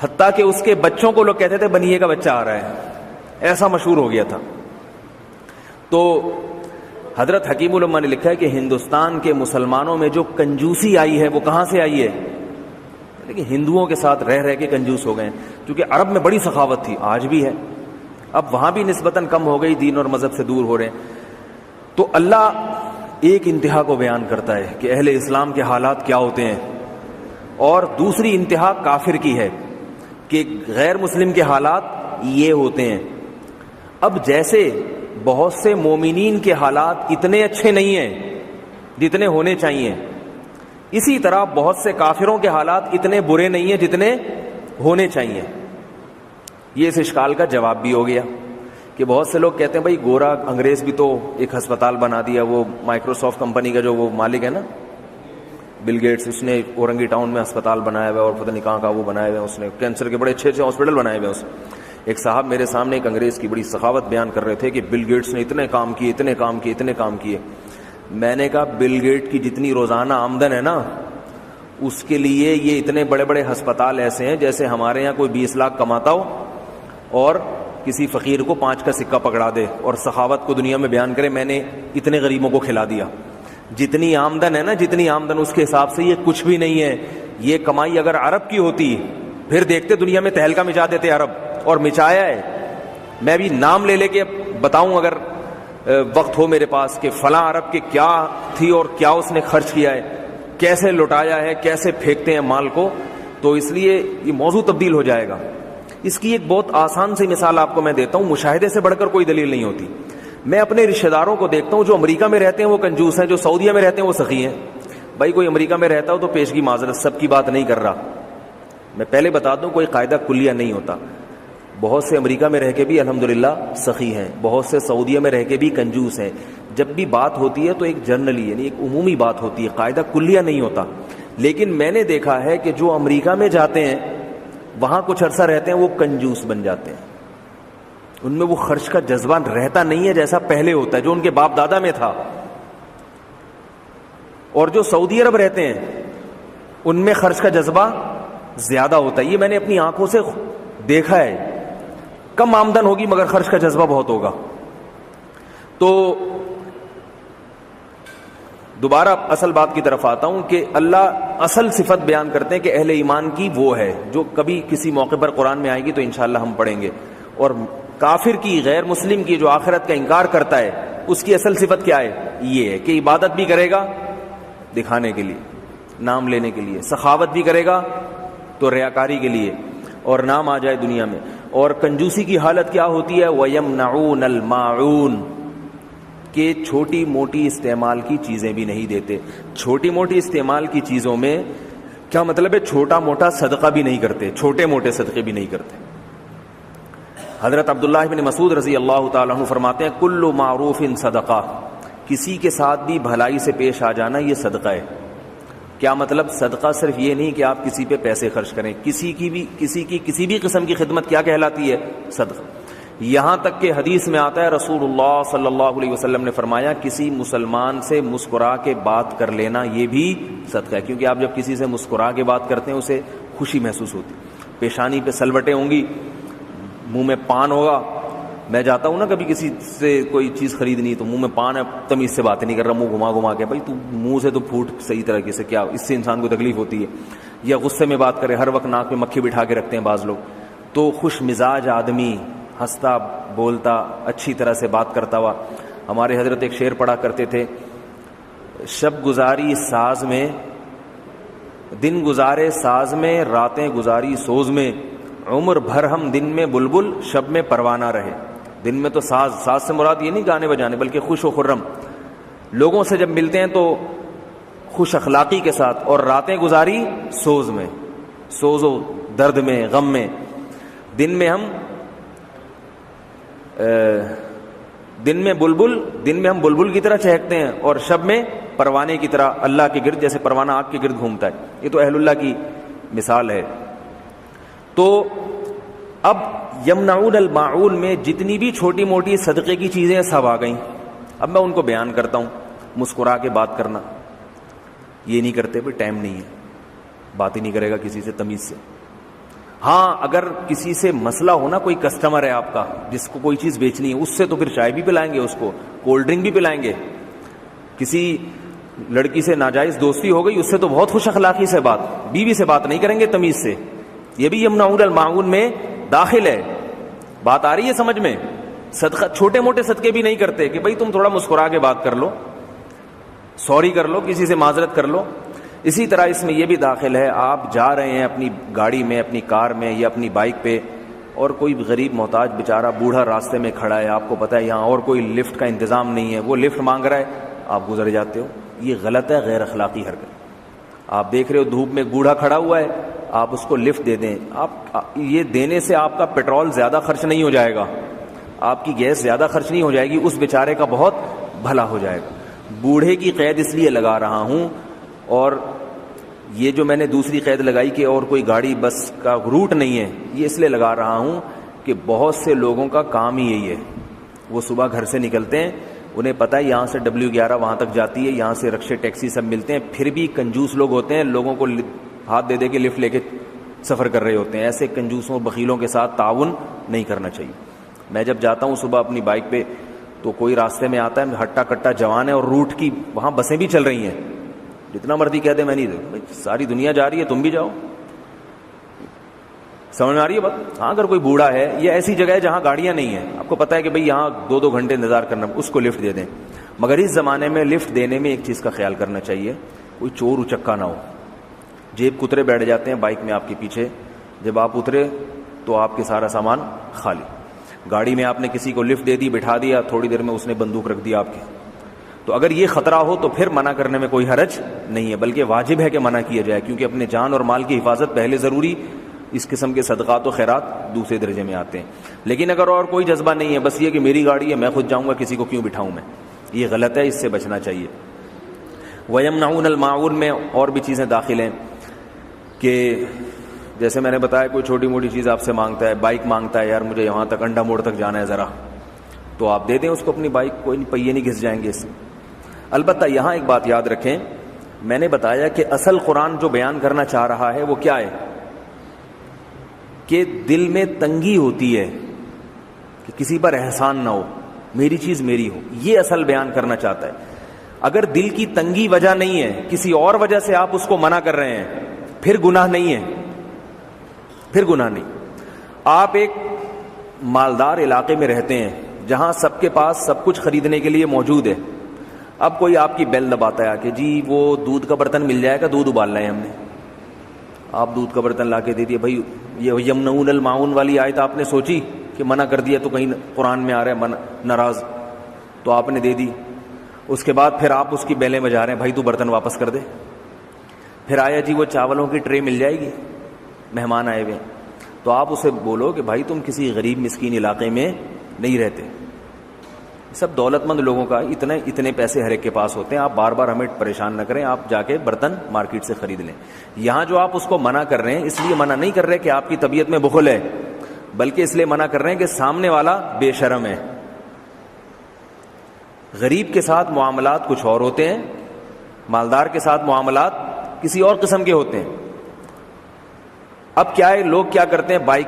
حتیٰ کہ اس کے بچوں کو لوگ کہتے تھے بنیے کا بچہ آ رہا ہے، ایسا مشہور ہو گیا تھا. تو حضرت حکیم الامہ نے لکھا ہے کہ ہندوستان کے مسلمانوں میں جو کنجوسی آئی ہے وہ کہاں سے آئی ہے؟ لیکن ہندوؤں کے ساتھ رہ کے کنجوس ہو گئے ہیں. کیونکہ عرب میں بڑی سخاوت تھی، آج بھی ہے، اب وہاں بھی نسبتاً کم ہو گئی، دین اور مذہب سے دور ہو رہے ہیں. تو اللہ ایک انتہا کو بیان کرتا ہے کہ اہل اسلام کے حالات کیا ہوتے ہیں، اور دوسری انتہا کافر کی ہے کہ غیر مسلم کے حالات یہ ہوتے ہیں. اب جیسے بہت سے مومنین کے حالات اتنے اچھے نہیں ہیں جتنے ہونے چاہیے، اسی طرح بہت سے کافروں کے حالات اتنے برے نہیں ہیں جتنے ہونے چاہیے. یہ اس اشکال کا جواب بھی ہو گیا کہ بہت سے لوگ کہتے ہیں بھائی گورا انگریز بھی تو ایک ہسپتال بنا دیا، وہ مائکروسافٹ کمپنی کا جو وہ مالک ہے نا بل گیٹس، اس نے اورنگی ٹاؤن میں ہسپتال بنایا ہوا ہے، اور پتہ نہیں کہاں وہ بنائے ہوئے ہیں، اس نے کینسر کے بڑے اچھے ہاسپٹل بنائے ہوئے ہیں. ایک صاحب میرے سامنے ایک انگریز کی بڑی سخاوت بیان کر رہے تھے کہ بل گیٹس نے اتنے کام کیے. میں نے کہا بل گیٹ کی جتنی روزانہ آمدن ہے نا, اس کے لیے یہ اتنے بڑے بڑے ہسپتال ایسے ہیں جیسے ہمارے یہاں کوئی 20 لاکھ کماتا ہو اور کسی فقیر کو 5 کا سکہ پکڑا دے اور سخاوت کو دنیا میں بیان کرے, میں نے اتنے غریبوں کو کھلا دیا. جتنی آمدن ہے نا, جتنی آمدن, اس کے حساب سے یہ کچھ بھی نہیں ہے. یہ کمائی اگر عرب کی ہوتی پھر دیکھتے دنیا میں تہلکہ مچا دیتے عرب, اور مچایا ہے. میں بھی نام لے کے بتاؤں اگر وقت ہو میرے پاس کہ فلاں عرب کے کیا تھی اور کیا اس نے خرچ کیا ہے, کیسے لٹایا ہے, کیسے پھینکتے ہیں مال کو. تو اس لیے یہ موضوع تبدیل ہو جائے گا. اس کی ایک بہت آسان سی مثال آپ کو میں دیتا ہوں, مشاہدے سے بڑھ کر کوئی دلیل نہیں ہوتی. میں اپنے رشتہ داروں کو دیکھتا ہوں جو امریکہ میں رہتے ہیں وہ کنجوس ہیں, جو سعودیہ میں رہتے ہیں وہ سخی ہیں. بھائی کوئی امریکہ میں رہتا ہو تو پیشگی معذرت, سب کی بات نہیں کر رہا. میں پہلے بتا دوں کوئی قاعدہ کلیہ نہیں ہوتا. بہت سے امریکہ میں رہ کے بھی الحمدللہ سخی ہیں, بہت سے سعودیہ میں رہ کے بھی کنجوس ہیں. جب بھی بات ہوتی ہے تو ایک جنرلی یعنی ایک عمومی بات ہوتی ہے, قاعدہ کلیہ نہیں ہوتا. لیکن میں نے دیکھا ہے کہ جو امریکہ میں جاتے ہیں وہاں کچھ عرصہ رہتے ہیں وہ کنجوس بن جاتے ہیں. ان میں وہ خرچ کا جذبہ رہتا نہیں ہے جیسا پہلے ہوتا ہے, جو ان کے باپ دادا میں تھا. اور جو سعودی عرب رہتے ہیں ان میں خرچ کا جذبہ زیادہ ہوتا ہے. یہ میں نے اپنی آنکھوں سے دیکھا ہے. کم آمدن ہوگی مگر خرچ کا جذبہ بہت ہوگا. تو دوبارہ اصل بات کی طرف آتا ہوں کہ اللہ اصل صفت بیان کرتے ہیں کہ اہل ایمان کی وہ ہے, جو کبھی کسی موقع پر قرآن میں آئے گی تو انشاءاللہ ہم پڑھیں گے. اور کافر کی, غیر مسلم کی, جو آخرت کا انکار کرتا ہے, اس کی اصل صفت کیا ہے؟ یہ ہے کہ عبادت بھی کرے گا دکھانے کے لیے, نام لینے کے لیے, سخاوت بھی کرے گا تو ریاکاری کے لیے اور نام آ جائے دنیا میں. اور کنجوسی کی حالت کیا ہوتی ہے؟ وَيَمْنَعُونَ الْمَاعُونَ, کہ چھوٹی موٹی استعمال کی چیزیں بھی نہیں دیتے. چھوٹی موٹی استعمال کی چیزوں میں کیا مطلب ہے؟ چھوٹا موٹا صدقہ بھی نہیں کرتے, چھوٹے موٹے صدقے بھی نہیں کرتے. حضرت عبداللہ بن مسعود رضی اللہ تعالیٰ عنہ فرماتے ہیں کل معروف صدقہ, کسی کے ساتھ بھی بھلائی سے پیش آ جانا یہ صدقہ ہے. کیا مطلب؟ صدقہ صرف یہ نہیں کہ آپ کسی پہ پیسے خرچ کریں, کسی بھی قسم کی خدمت کیا کہلاتی ہے؟ صدقہ. یہاں تک کہ حدیث میں آتا ہے رسول اللہ صلی اللہ علیہ وسلم نے فرمایا کسی مسلمان سے مسکرا کے بات کر لینا یہ بھی صدقہ ہے. کیونکہ آپ جب کسی سے مسکرا کے بات کرتے ہیں اسے خوشی محسوس ہوتی. پیشانی پہ سلوٹیں ہوں گی, منہ میں پان ہوگا. میں جاتا ہوں نا کبھی کسی سے کوئی چیز خریدنی تو منہ میں پان ہے, تمیز سے بات نہیں کر رہا, منہ گھما کے, بھائی تو منہ سے تو پھوٹ صحیح طریقے سے, کیا اس سے انسان کو تکلیف ہوتی ہے. یا غصے میں بات کرے, ہر وقت ناک میں مکھی بٹھا کے رکھتے ہیں بعض لوگ. تو خوش مزاج آدمی, ہنستا بولتا, اچھی طرح سے بات کرتا ہوا. ہمارے حضرت ایک شعر پڑھا کرتے تھے, شب گزاری ساز میں, دن گزارے ساز میں, راتیں گزاری سوز میں, عمر بھر ہم دن میں بلبل شب میں پروانہ رہے. دن میں تو ساز سے مراد یہ نہیں گانے بجانے, بلکہ خوش و خرم لوگوں سے جب ملتے ہیں تو خوش اخلاقی کے ساتھ, اور راتیں گزاری سوز میں, سوز و درد میں, غم میں. دن میں ہم بلبل کی طرح چہکتے ہیں اور شب میں پروانے کی طرح اللہ کے گرد, جیسے پروانہ آگ کے گرد گھومتا ہے. یہ تو اہل اللہ کی مثال ہے. تو اب یمنعون الماعون میں جتنی بھی چھوٹی موٹی صدقے کی چیزیں سب آ گئیں. اب میں ان کو بیان کرتا ہوں. مسکرا کے بات کرنا یہ نہیں کرتے, بھائی ٹائم نہیں ہے, بات ہی نہیں کرے گا کسی سے تمیز سے. ہاں اگر کسی سے مسئلہ ہونا, کوئی کسٹمر ہے آپ کا جس کو کوئی چیز بیچنی ہے, اس سے تو پھر چائے بھی پلائیں گے, اس کو کولڈ ڈرنک بھی پلائیں گے. کسی لڑکی سے ناجائز دوستی ہو گئی, اس سے تو بہت خوش اخلاقی سے بات, بیوی سے بات نہیں کریں گے تمیز سے. یہ بھی یمنعون الماعون میں داخل ہے. بات آ رہی ہے سمجھ میں؟ صدقہ چھوٹے موٹے صدقے بھی نہیں کرتے کہ بھائی تم تھوڑا مسکرا کے بات کر لو, سوری کر لو, کسی سے معذرت کر لو. اسی طرح اس میں یہ بھی داخل ہے, آپ جا رہے ہیں اپنی گاڑی میں, اپنی کار میں یا اپنی بائک پہ, اور کوئی غریب محتاج بیچارہ بوڑھا راستے میں کھڑا ہے, آپ کو پتہ ہے یہاں اور کوئی لفٹ کا انتظام نہیں ہے, وہ لفٹ مانگ رہا ہے, آپ گزر جاتے ہو. یہ غلط ہے, غیر اخلاقی حرکت. آپ دیکھ رہے ہو دھوپ میں بوڑھا کھڑا ہوا ہے, آپ اس کو لفٹ دے دیں. آپ یہ دینے سے آپ کا پیٹرول زیادہ خرچ نہیں ہو جائے گا, آپ کی گیس زیادہ خرچ نہیں ہو جائے گی, اس بیچارے کا بہت بھلا ہو جائے گا. بوڑھے کی قید اس لیے لگا رہا ہوں, اور یہ جو میں نے دوسری قید لگائی کہ اور کوئی گاڑی بس کا روٹ نہیں ہے, یہ اس لیے لگا رہا ہوں کہ بہت سے لوگوں کا کام ہی یہی ہے. وہ صبح گھر سے نکلتے ہیں, انہیں پتہ ہے یہاں سے W11 وہاں تک جاتی ہے, یہاں سے رکشے ٹیکسی سب ملتے ہیں, پھر بھی کنجوس لوگ ہوتے ہیں, لوگوں کو ہاتھ دے دے کے لفٹ لے کے سفر کر رہے ہوتے ہیں. ایسے کنجوسوں بخیلوں کے ساتھ تعاون نہیں کرنا چاہیے. میں جب جاتا ہوں صبح اپنی بائک پہ تو کوئی راستے میں آتا ہے ہٹا کٹا جوان ہے اور روٹ کی وہاں بسیں بھی چل رہی ہیں, جتنا مرضی کہہ دے میں نہیں, ساری دنیا جا رہی ہے تم بھی جاؤ. سمجھ میں آ رہی ہے بات؟ ہاں اگر کوئی بوڑھا ہے یا ایسی جگہ ہے جہاں گاڑیاں نہیں ہیں, آپ کو پتہ ہے کہ بھئی یہاں 2-2 گھنٹے انتظار کرنا, اس کو لفٹ دے دیں. مگر اس زمانے میں لفٹ دینے میں ایک چیز کا خیال کرنا چاہیے, کوئی چور اچکا نہ ہو. جیب کترے بیٹھ جاتے ہیں بائک میں آپ کے پیچھے, جب آپ اترے تو آپ کے سارا سامان خالی. گاڑی میں آپ نے کسی کو لفٹ دے دی, بٹھا دیا, تھوڑی دیر میں اس نے بندوق رکھ دیا آپ کے. تو اگر یہ خطرہ ہو تو پھر منع کرنے میں کوئی حرج نہیں ہے, بلکہ واجب ہے کہ منع کیا جائے, کیونکہ اپنے جان اور مال کی حفاظت پہلے ضروری, اس قسم کے صدقات و خیرات دوسرے درجے میں آتے ہیں. لیکن اگر اور کوئی جذبہ نہیں ہے, بس یہ کہ میری گاڑی ہے میں خود جاؤں گا, کسی کو کیوں بٹھاؤں میں, یہ غلط ہے, اس سے بچنا چاہیے. وَيَمْنَعُونَ الْمَاعُونَ میں اور بھی چیزیں داخل ہیں کہ جیسے میں نے بتایا کوئی چھوٹی موٹی چیز آپ سے مانگتا ہے, بائک مانگتا ہے, یار مجھے یہاں تک انڈا موڑ تک جانا ہے ذرا, تو آپ دے دیں اس کو اپنی بائک, کوئی نہیں, پہیے نہیں گھس جائیں گے اس سے. البتہ یہاں ایک بات یاد رکھیں, میں نے بتایا کہ اصل قرآن جو بیان کرنا چاہ رہا ہے وہ کیا ہے, کہ دل میں تنگی ہوتی ہے کہ کسی پر احسان نہ ہو, میری چیز میری ہو, یہ اصل بیان کرنا چاہتا ہے. اگر دل کی تنگی وجہ نہیں ہے, کسی اور وجہ سے آپ اس کو منع کر رہے ہیں, پھر گناہ نہیں ہے, پھر گناہ نہیں. آپ ایک مالدار علاقے میں رہتے ہیں جہاں سب کے پاس سب کچھ خریدنے کے لیے موجود ہے. اب کوئی آپ کی بیل دباتا ہے کہ جی وہ دودھ کا برتن مل جائے گا, دودھ ابالنا ہے ہم نے, آپ دودھ کا برتن لا کے دے دیے. بھائی یہ یمنعون الماعون والی آیت آپ نے سوچی کہ منع کر دیا, تو کہیں قرآن میں آ رہا ہے ناراض, تو آپ نے دے دی. اس کے بعد پھر آپ اس کی بیلیں بجا رہے ہیں, بھائی تو برتن واپس کر دے. پھر آیا جی وہ چاولوں کی ٹرے مل جائے گی, مہمان آئے ہوئے, تو آپ اسے بولو کہ بھائی تم کسی غریب مسکین علاقے میں نہیں رہتے, سب دولت مند لوگوں کا اتنے پیسے ہر ایک کے پاس ہوتے ہیں, آپ بار بار ہمیں پریشان نہ کریں, آپ جا کے برتن مارکیٹ سے خرید لیں. یہاں جو آپ اس کو منع کر رہے ہیں, اس لیے منع نہیں کر رہے کہ آپ کی طبیعت میں بخل ہے, بلکہ اس لیے منع کر رہے ہیں کہ سامنے والا بے شرم ہے. غریب کے ساتھ معاملات کچھ اور ہوتے ہیں, مالدار کے ساتھ معاملات کسی اور قسم کے ہوتے ہیں. اب کیا ہے, لوگ کیا کرتے ہیں, بائک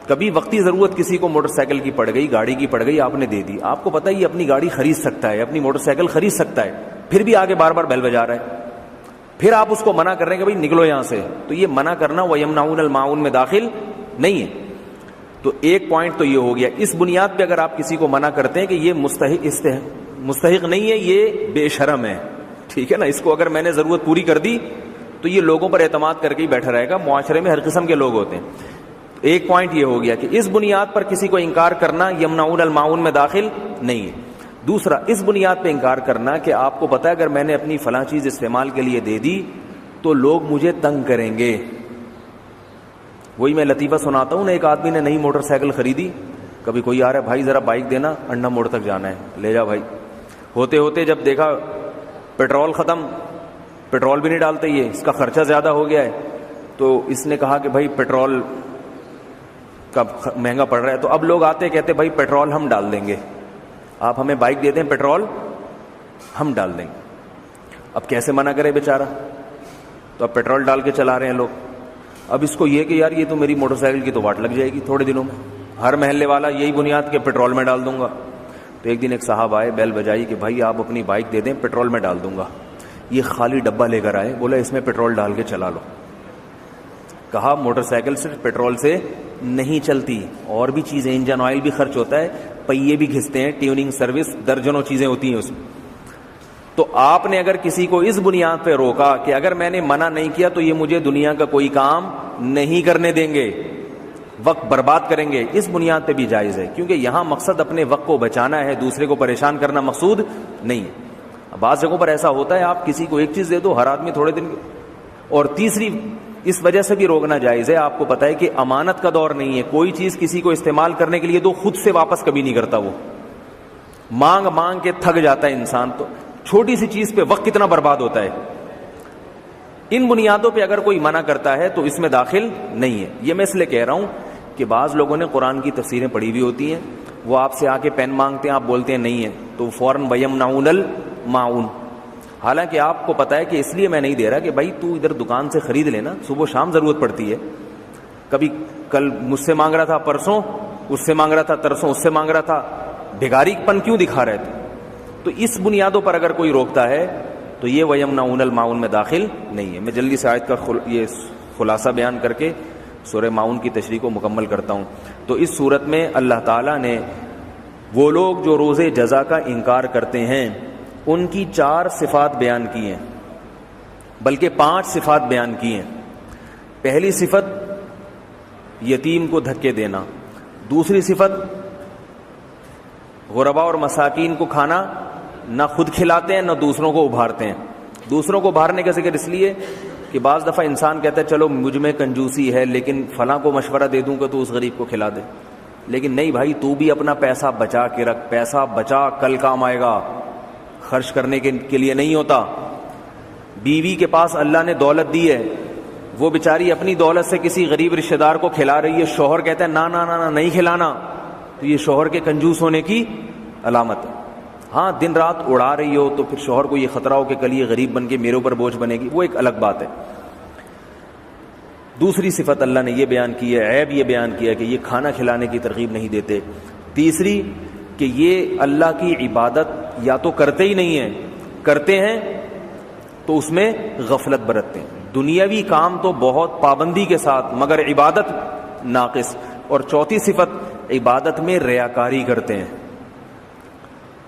کبھی وقتی ضرورت کسی کو موٹر سائیکل کی پڑ گئی, گاڑی کی پڑ گئی, آپ نے دے دی. آپ کو پتہ ہے یہ اپنی گاڑی خرید سکتا ہے, اپنی موٹر سائیکل خرید سکتا ہے, پھر بھی آگے بار بار بیل بجا رہا ہے. پھر آپ اس کو منع کر رہے ہیں کہ بھائی نکلو یہاں سے, تو یہ منع کرنا وَيَمْنَعُونَ الْمَاعُونَ میں داخل نہیں ہے. تو ایک پوائنٹ تو یہ ہو گیا. اس بنیاد پہ اگر آپ کسی کو منع کرتے ہیں کہ یہ مستحق نہیں ہے, یہ بے شرم ہے, ٹھیک ہے نا, اس کو اگر میں نے ضرورت پوری کر دی تو یہ لوگوں پر اعتماد کر کے ہی بیٹھا رہے گا. معاشرے میں ہر قسم کے لوگ ہوتے ہیں. ایک پوائنٹ یہ ہو گیا کہ اس بنیاد پر کسی کو انکار کرنا یمنعون الماعون میں داخل نہیں ہے. دوسرا, اس بنیاد پہ انکار کرنا کہ آپ کو پتہ ہے اگر میں نے اپنی فلاں چیز استعمال کے لیے دے دی تو لوگ مجھے تنگ کریں گے. وہی میں لطیفہ سناتا ہوں نا, ایک آدمی نے نئی موٹر سائیکل خریدی, کبھی کوئی آ رہا ہے, بھائی ذرا بائک دینا, انڈا موڑ تک جانا ہے, لے جا بھائی. ہوتے ہوتے جب دیکھا پیٹرول ختم, پیٹرول بھی نہیں ڈالتے, یہ اس کا خرچہ زیادہ ہو گیا ہے, تو اس نے کہا کہ بھائی پیٹرول کا مہنگا پڑ رہا ہے. تو اب لوگ آتے کہتے بھائی پیٹرول ہم ڈال دیں گے, آپ ہمیں بائک دے دیں, پیٹرول ہم ڈال دیں گے. اب کیسے منع کرے بیچارہ, تو اب پیٹرول ڈال کے چلا رہے ہیں لوگ. اب اس کو یہ کہ یار یہ تو میری موٹر سائیکل کی تو واٹ لگ جائے گی تھوڑے دنوں میں, ہر محلے والا یہی بنیاد کہ پیٹرول میں ڈال دوں گا. تو ایک دن ایک صاحب آئے, بیل بجائی کہ بھائی آپ اپنی بائک دے دیں, پیٹرول میں ڈال دوں گا. یہ خالی ڈبہ لے کر آئے, بولا اس میں پیٹرول ڈال کے چلا لو. کہا موٹر سائیکل صرف پیٹرول سے نہیں چلتی, اور بھی چیزیں, انجن آئل بھی خرچ ہوتا ہے, پہیے بھی گھستے ہیں, ٹیوننگ سروس, درجنوں چیزیں ہوتی ہیں اس میں. تو آپ نے اگر کسی کو اس بنیاد پہ روکا کہ اگر میں نے منع نہیں کیا تو یہ مجھے دنیا کا کوئی کام نہیں کرنے دیں گے, وقت برباد کریں گے, اس بنیاد پہ بھی جائز ہے, کیونکہ یہاں مقصد اپنے وقت کو بچانا ہے, دوسرے کو پریشان کرنا مقصود نہیں ہے. بعض جگہوں پر ایسا ہوتا ہے آپ کسی کو ایک چیز دے دو, ہر آدمی تھوڑے دن. اور تیسری اس وجہ سے بھی روکنا جائز ہے, آپ کو پتہ ہے کہ امانت کا دور نہیں ہے, کوئی چیز کسی کو استعمال کرنے کے لیے دو, خود سے واپس کبھی نہیں کرتا, وہ مانگ مانگ کے تھک جاتا ہے انسان. تو چھوٹی سی چیز پہ وقت کتنا برباد ہوتا ہے. ان بنیادوں پہ اگر کوئی منع کرتا ہے تو اس میں داخل نہیں ہے. یہ میں اس لیے کہہ رہا ہوں کہ بعض لوگوں نے قرآن کی تفسیریں پڑھی ہوئی ہوتی ہیں، وہ آپ سے آ کے پین مانگتے ہیں، آپ بولتے ہیں نہیں ہے، تو فوراً وَيَمْنَعُونَ الْمَاعُونَ، حالانکہ آپ کو پتہ ہے کہ اس لیے میں نہیں دے رہا کہ بھائی تو ادھر دکان سے خرید لینا، صبح شام ضرورت پڑتی ہے، کبھی کل مجھ سے مانگ رہا تھا، پرسوں اس سے مانگ رہا تھا، ترسوں اس سے مانگ رہا تھا، بھگاری پن کیوں دکھا رہے تھے؟ تو اس بنیادوں پر اگر کوئی روکتا ہے تو یہ وَيَمْنَعُونَ الْمَاعُونَ میں داخل نہیں ہے۔ میں جلدی سے آیت کا یہ خلاصہ بیان کر کے سورہ ماعون کی تشریح کو مکمل کرتا ہوں۔ تو اس صورت میں اللہ تعالیٰ نے وہ لوگ جو روز جزا کا انکار کرتے ہیں ان کی 4 صفات بیان کی ہیں، بلکہ 5 صفات بیان کی ہیں۔ پہلی صفت یتیم کو دھکے دینا، دوسری صفت غربا اور مساکین کو کھانا نہ خود کھلاتے ہیں نہ دوسروں کو ابھارتے ہیں۔ دوسروں کو ابھارنے کا ذکر اس لیے کہ بعض دفعہ انسان کہتا ہے چلو مجھ میں کنجوسی ہے لیکن فلاں کو مشورہ دے دوں گا تو اس غریب کو کھلا دے، لیکن نہیں بھائی، تو بھی اپنا پیسہ بچا کے رکھ، پیسہ بچا کل کام آئے گا، خرچ کرنے کے لیے نہیں ہوتا۔ بیوی کے پاس اللہ نے دولت دی ہے، وہ بیچاری اپنی دولت سے کسی غریب رشتہ دار کو کھلا رہی ہے، شوہر کہتا ہے نا نا نا نہیں کھلانا، تو یہ شوہر کے کنجوس ہونے کی علامت ہے۔ ہاں دن رات اڑا رہی ہو تو پھر شوہر کو یہ خطرہ ہو کہ کل یہ غریب بن کے میرے اوپر بوجھ بنے گی، وہ ایک الگ بات ہے۔ دوسری صفت اللہ نے یہ بیان کی ہے، عیب یہ بیان کیا ہے کہ یہ کھانا کھلانے کی ترغیب نہیں دیتے۔ تیسری کہ یہ اللہ کی عبادت یا تو کرتے ہی نہیں ہیں، کرتے ہیں تو اس میں غفلت برتتے ہیں، دنیاوی کام تو بہت پابندی کے ساتھ مگر عبادت ناقص۔ اور چوتھی صفت عبادت میں ریاکاری کرتے ہیں۔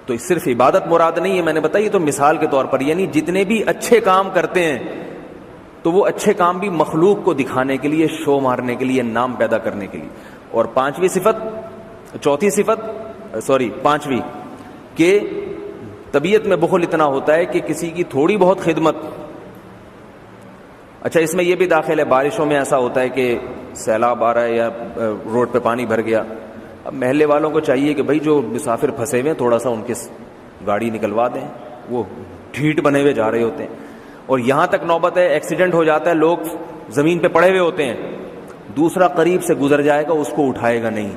تو صرف عبادت مراد نہیں ہے، میں نے بتایا یہ تو مثال کے طور پر، یعنی جتنے بھی اچھے کام کرتے ہیں تو وہ اچھے کام بھی مخلوق کو دکھانے کے لیے، شو مارنے کے لیے، نام پیدا کرنے کے لیے۔ اور پانچویں کہ طبیعت میں بخل اتنا ہوتا ہے کہ کسی کی تھوڑی بہت خدمت، اچھا اس میں یہ بھی داخل ہے، بارشوں میں ایسا ہوتا ہے کہ سیلاب آ رہا ہے یا روڈ پہ پانی بھر گیا، اب محلے والوں کو چاہیے کہ بھائی جو مسافر پھنسے ہوئے ہیں تھوڑا سا ان کے گاڑی نکلوا دیں، وہ ڈھیٹ بنے ہوئے جا رہے ہوتے ہیں، اور یہاں تک نوبت ہے ایکسیڈنٹ ہو جاتا ہے، لوگ زمین پہ پڑے ہوئے ہوتے ہیں، دوسرا قریب سے گزر جائے گا اس کو اٹھائے گا نہیں،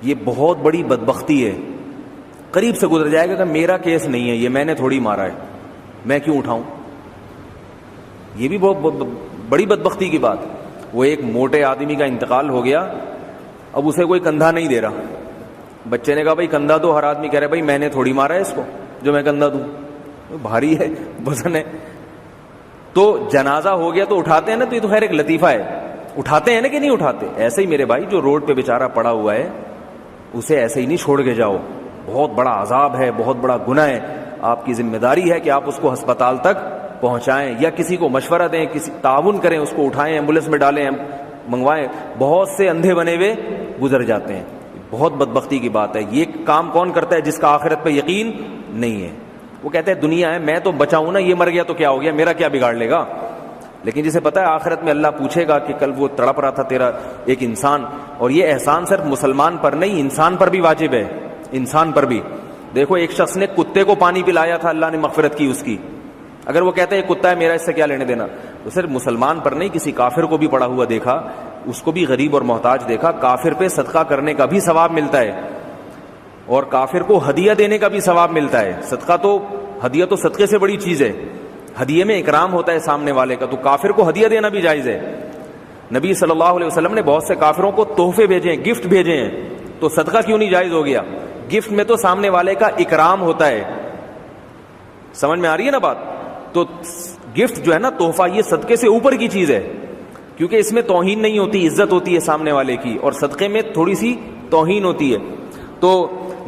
یہ بہت بڑی بدبختی ہے۔ قریب سے گزر جائے گا کہ میرا کیس نہیں ہے، یہ میں نے تھوڑی مارا ہے، میں کیوں اٹھاؤں؟ یہ بھی بہت بڑی بدبختی کی بات ہے۔ وہ ایک موٹے آدمی کا انتقال ہو گیا، اب اسے کوئی کندھا نہیں دے رہا، بچے نے کہا بھائی کندھا دو، ہر آدمی کہہ رہا ہے بھائی میں نے تھوڑی مارا ہے اس کو جو میں کندھا دوں، بھاری ہے، وزن ہے۔ تو جنازہ ہو گیا تو اٹھاتے ہیں نا، تو یہ تو خیر ایک لطیفہ ہے، اٹھاتے ہیں نا کہ نہیں اٹھاتے؟ ایسے ہی میرے بھائی جو روڈ پہ بیچارہ پڑا ہوا ہے اسے ایسے ہی نہیں چھوڑ کے جاؤ، بہت بڑا عذاب ہے، بہت بڑا گناہ ہے، آپ کی ذمہ داری ہے کہ آپ اس کو ہسپتال تک پہنچائیں یا کسی کو مشورہ دیں، کسی تعاون کریں، اس کو اٹھائیں، ایمبولینس میں ڈالیں، منگوائیں۔ بہت سے اندھے بنے ہوئے گزر جاتے ہیں، بہت بدبختی کی بات ہے۔ یہ کام کون کرتا ہے؟ جس کا آخرت پہ یقین نہیں ہے، وہ کہتا ہے دنیا ہے میں تو بچاؤں نا، یہ مر گیا تو کیا ہو گیا، میرا کیا بگاڑ لے گا؟ لیکن جسے پتا ہے آخرت میں اللہ پوچھے گا کہ کل وہ تڑپ رہا تھا تیرا ایک انسان، اور یہ احسان صرف مسلمان پر نہیں انسان پر بھی واجب ہے، انسان پر بھی۔ دیکھو ایک شخص نے کتے کو پانی پلایا تھا، اللہ نے مغفرت کی اس کی، اگر وہ کہتا ہے یہ کتا ہے میرا اس سے کیا لینے دینا، تو صرف مسلمان پر نہیں کسی کافر کو بھی پڑا ہوا دیکھا، اس کو بھی غریب اور محتاج دیکھا، کافر پہ صدقہ کرنے کا بھی ثواب ملتا ہے اور کافر کو ہدیہ دینے کا بھی ثواب ملتا ہے۔ صدقہ تو ہدیہ تو صدقے سے بڑی چیز ہے، ہدیے میں اکرام ہوتا ہے سامنے والے کا، تو کافر کو ہدیہ دینا بھی جائز ہے۔ نبی صلی اللہ علیہ وسلم نے بہت سے کافروں کو تحفے بھیجے ہیں، گفٹ بھیجے ہیں، تو صدقہ کیوں نہیں جائز ہو گیا؟ گفٹ میں تو سامنے والے کا اکرام ہوتا ہے، سمجھ میں آ رہی ہے نا بات؟ تو گفٹ جو ہے نا، تحفہ، یہ صدقے سے اوپر کی چیز ہے، کیونکہ اس میں توہین نہیں ہوتی، عزت ہوتی ہے سامنے والے کی، اور صدقے میں تھوڑی سی توہین ہوتی ہے۔ تو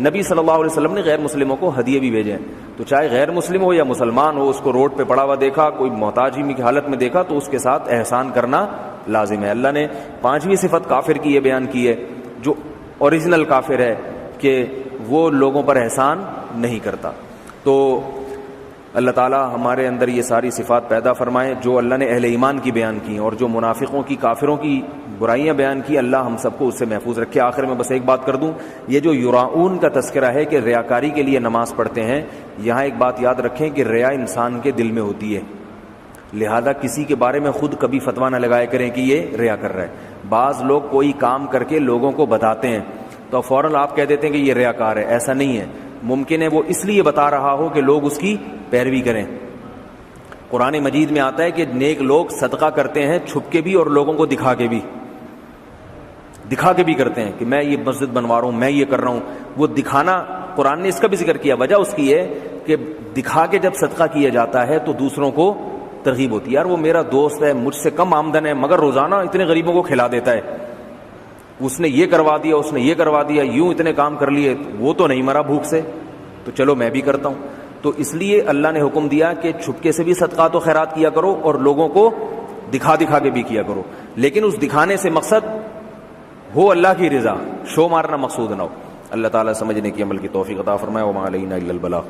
نبی صلی اللہ علیہ وسلم نے غیر مسلموں کو ہدیے بھی بھیجے ہیں، تو چاہے غیر مسلم ہو یا مسلمان ہو، اس کو روڈ پہ پڑا ہوا دیکھا، کوئی محتاجی کی حالت میں دیکھا تو اس کے ساتھ احسان کرنا لازم ہے۔ اللہ نے 5ویں صفت کافر کی یہ بیان کی ہے، جو اوریجنل کافر ہے، کہ وہ لوگوں پر احسان نہیں کرتا۔ تو اللہ تعالیٰ ہمارے اندر یہ ساری صفات پیدا فرمائے جو اللہ نے اہل ایمان کی بیان کی، اور جو منافقوں کی، کافروں کی برائیاں بیان کی، اللہ ہم سب کو اس سے محفوظ رکھے۔ آخر میں بس ایک بات کر دوں، یہ جو یراؤن کا تذکرہ ہے کہ ریاکاری کے لیے نماز پڑھتے ہیں، یہاں ایک بات یاد رکھیں کہ ریا انسان کے دل میں ہوتی ہے، لہذا کسی کے بارے میں خود کبھی فتویٰ نہ لگائے کریں کہ یہ ریا کر رہا ہے، بعض لوگ کوئی کام کر کے لوگوں کو بتاتے ہیں تو فوراً آپ کہہ دیتے ہیں کہ یہ ریاکار ہے. ایسا نہیں ہے. ممکن ہے وہ اس لیے بتا رہا ہو کہ لوگ اس کی پیروی کریں. قرآن مجید میں آتا ہے کہ نیک لوگ صدقہ کرتے ہیں چھپ کے بھی اور لوگوں کو دکھا کے بھی کرتے ہیں کہ میں یہ مسجد بنوا رہا ہوں, میں یہ کر رہا ہوں. وہ دکھانا قرآن نے اس کا بھی ذکر کیا. وجہ اس کی ہے کہ دکھا کے جب صدقہ کیا جاتا ہے تو دوسروں کو ترغیب ہوتی ہے. یار وہ میرا دوست ہے, مجھ سے کم آمدن ہے, مگر روزانہ اتنے غریبوں کو کھلا دیتا ہے, اس نے یہ کروا دیا, اس نے یہ کروا دیا, یوں اتنے کام کر لیے, وہ تو نہیں مرا بھوک سے, تو چلو میں بھی کرتا ہوں. تو اس لیے اللہ نے حکم دیا کہ چھپکے سے بھی صدقات و خیرات کیا کرو اور لوگوں کو دکھا کے بھی کیا کرو, لیکن اس دکھانے سے مقصد ہو اللہ کی رضا, شو مارنا مقصود نہ ہو. اللہ تعالیٰ سمجھنے کی عمل کی توفیق عطا فرمائے. وما علینا الا البلاغ.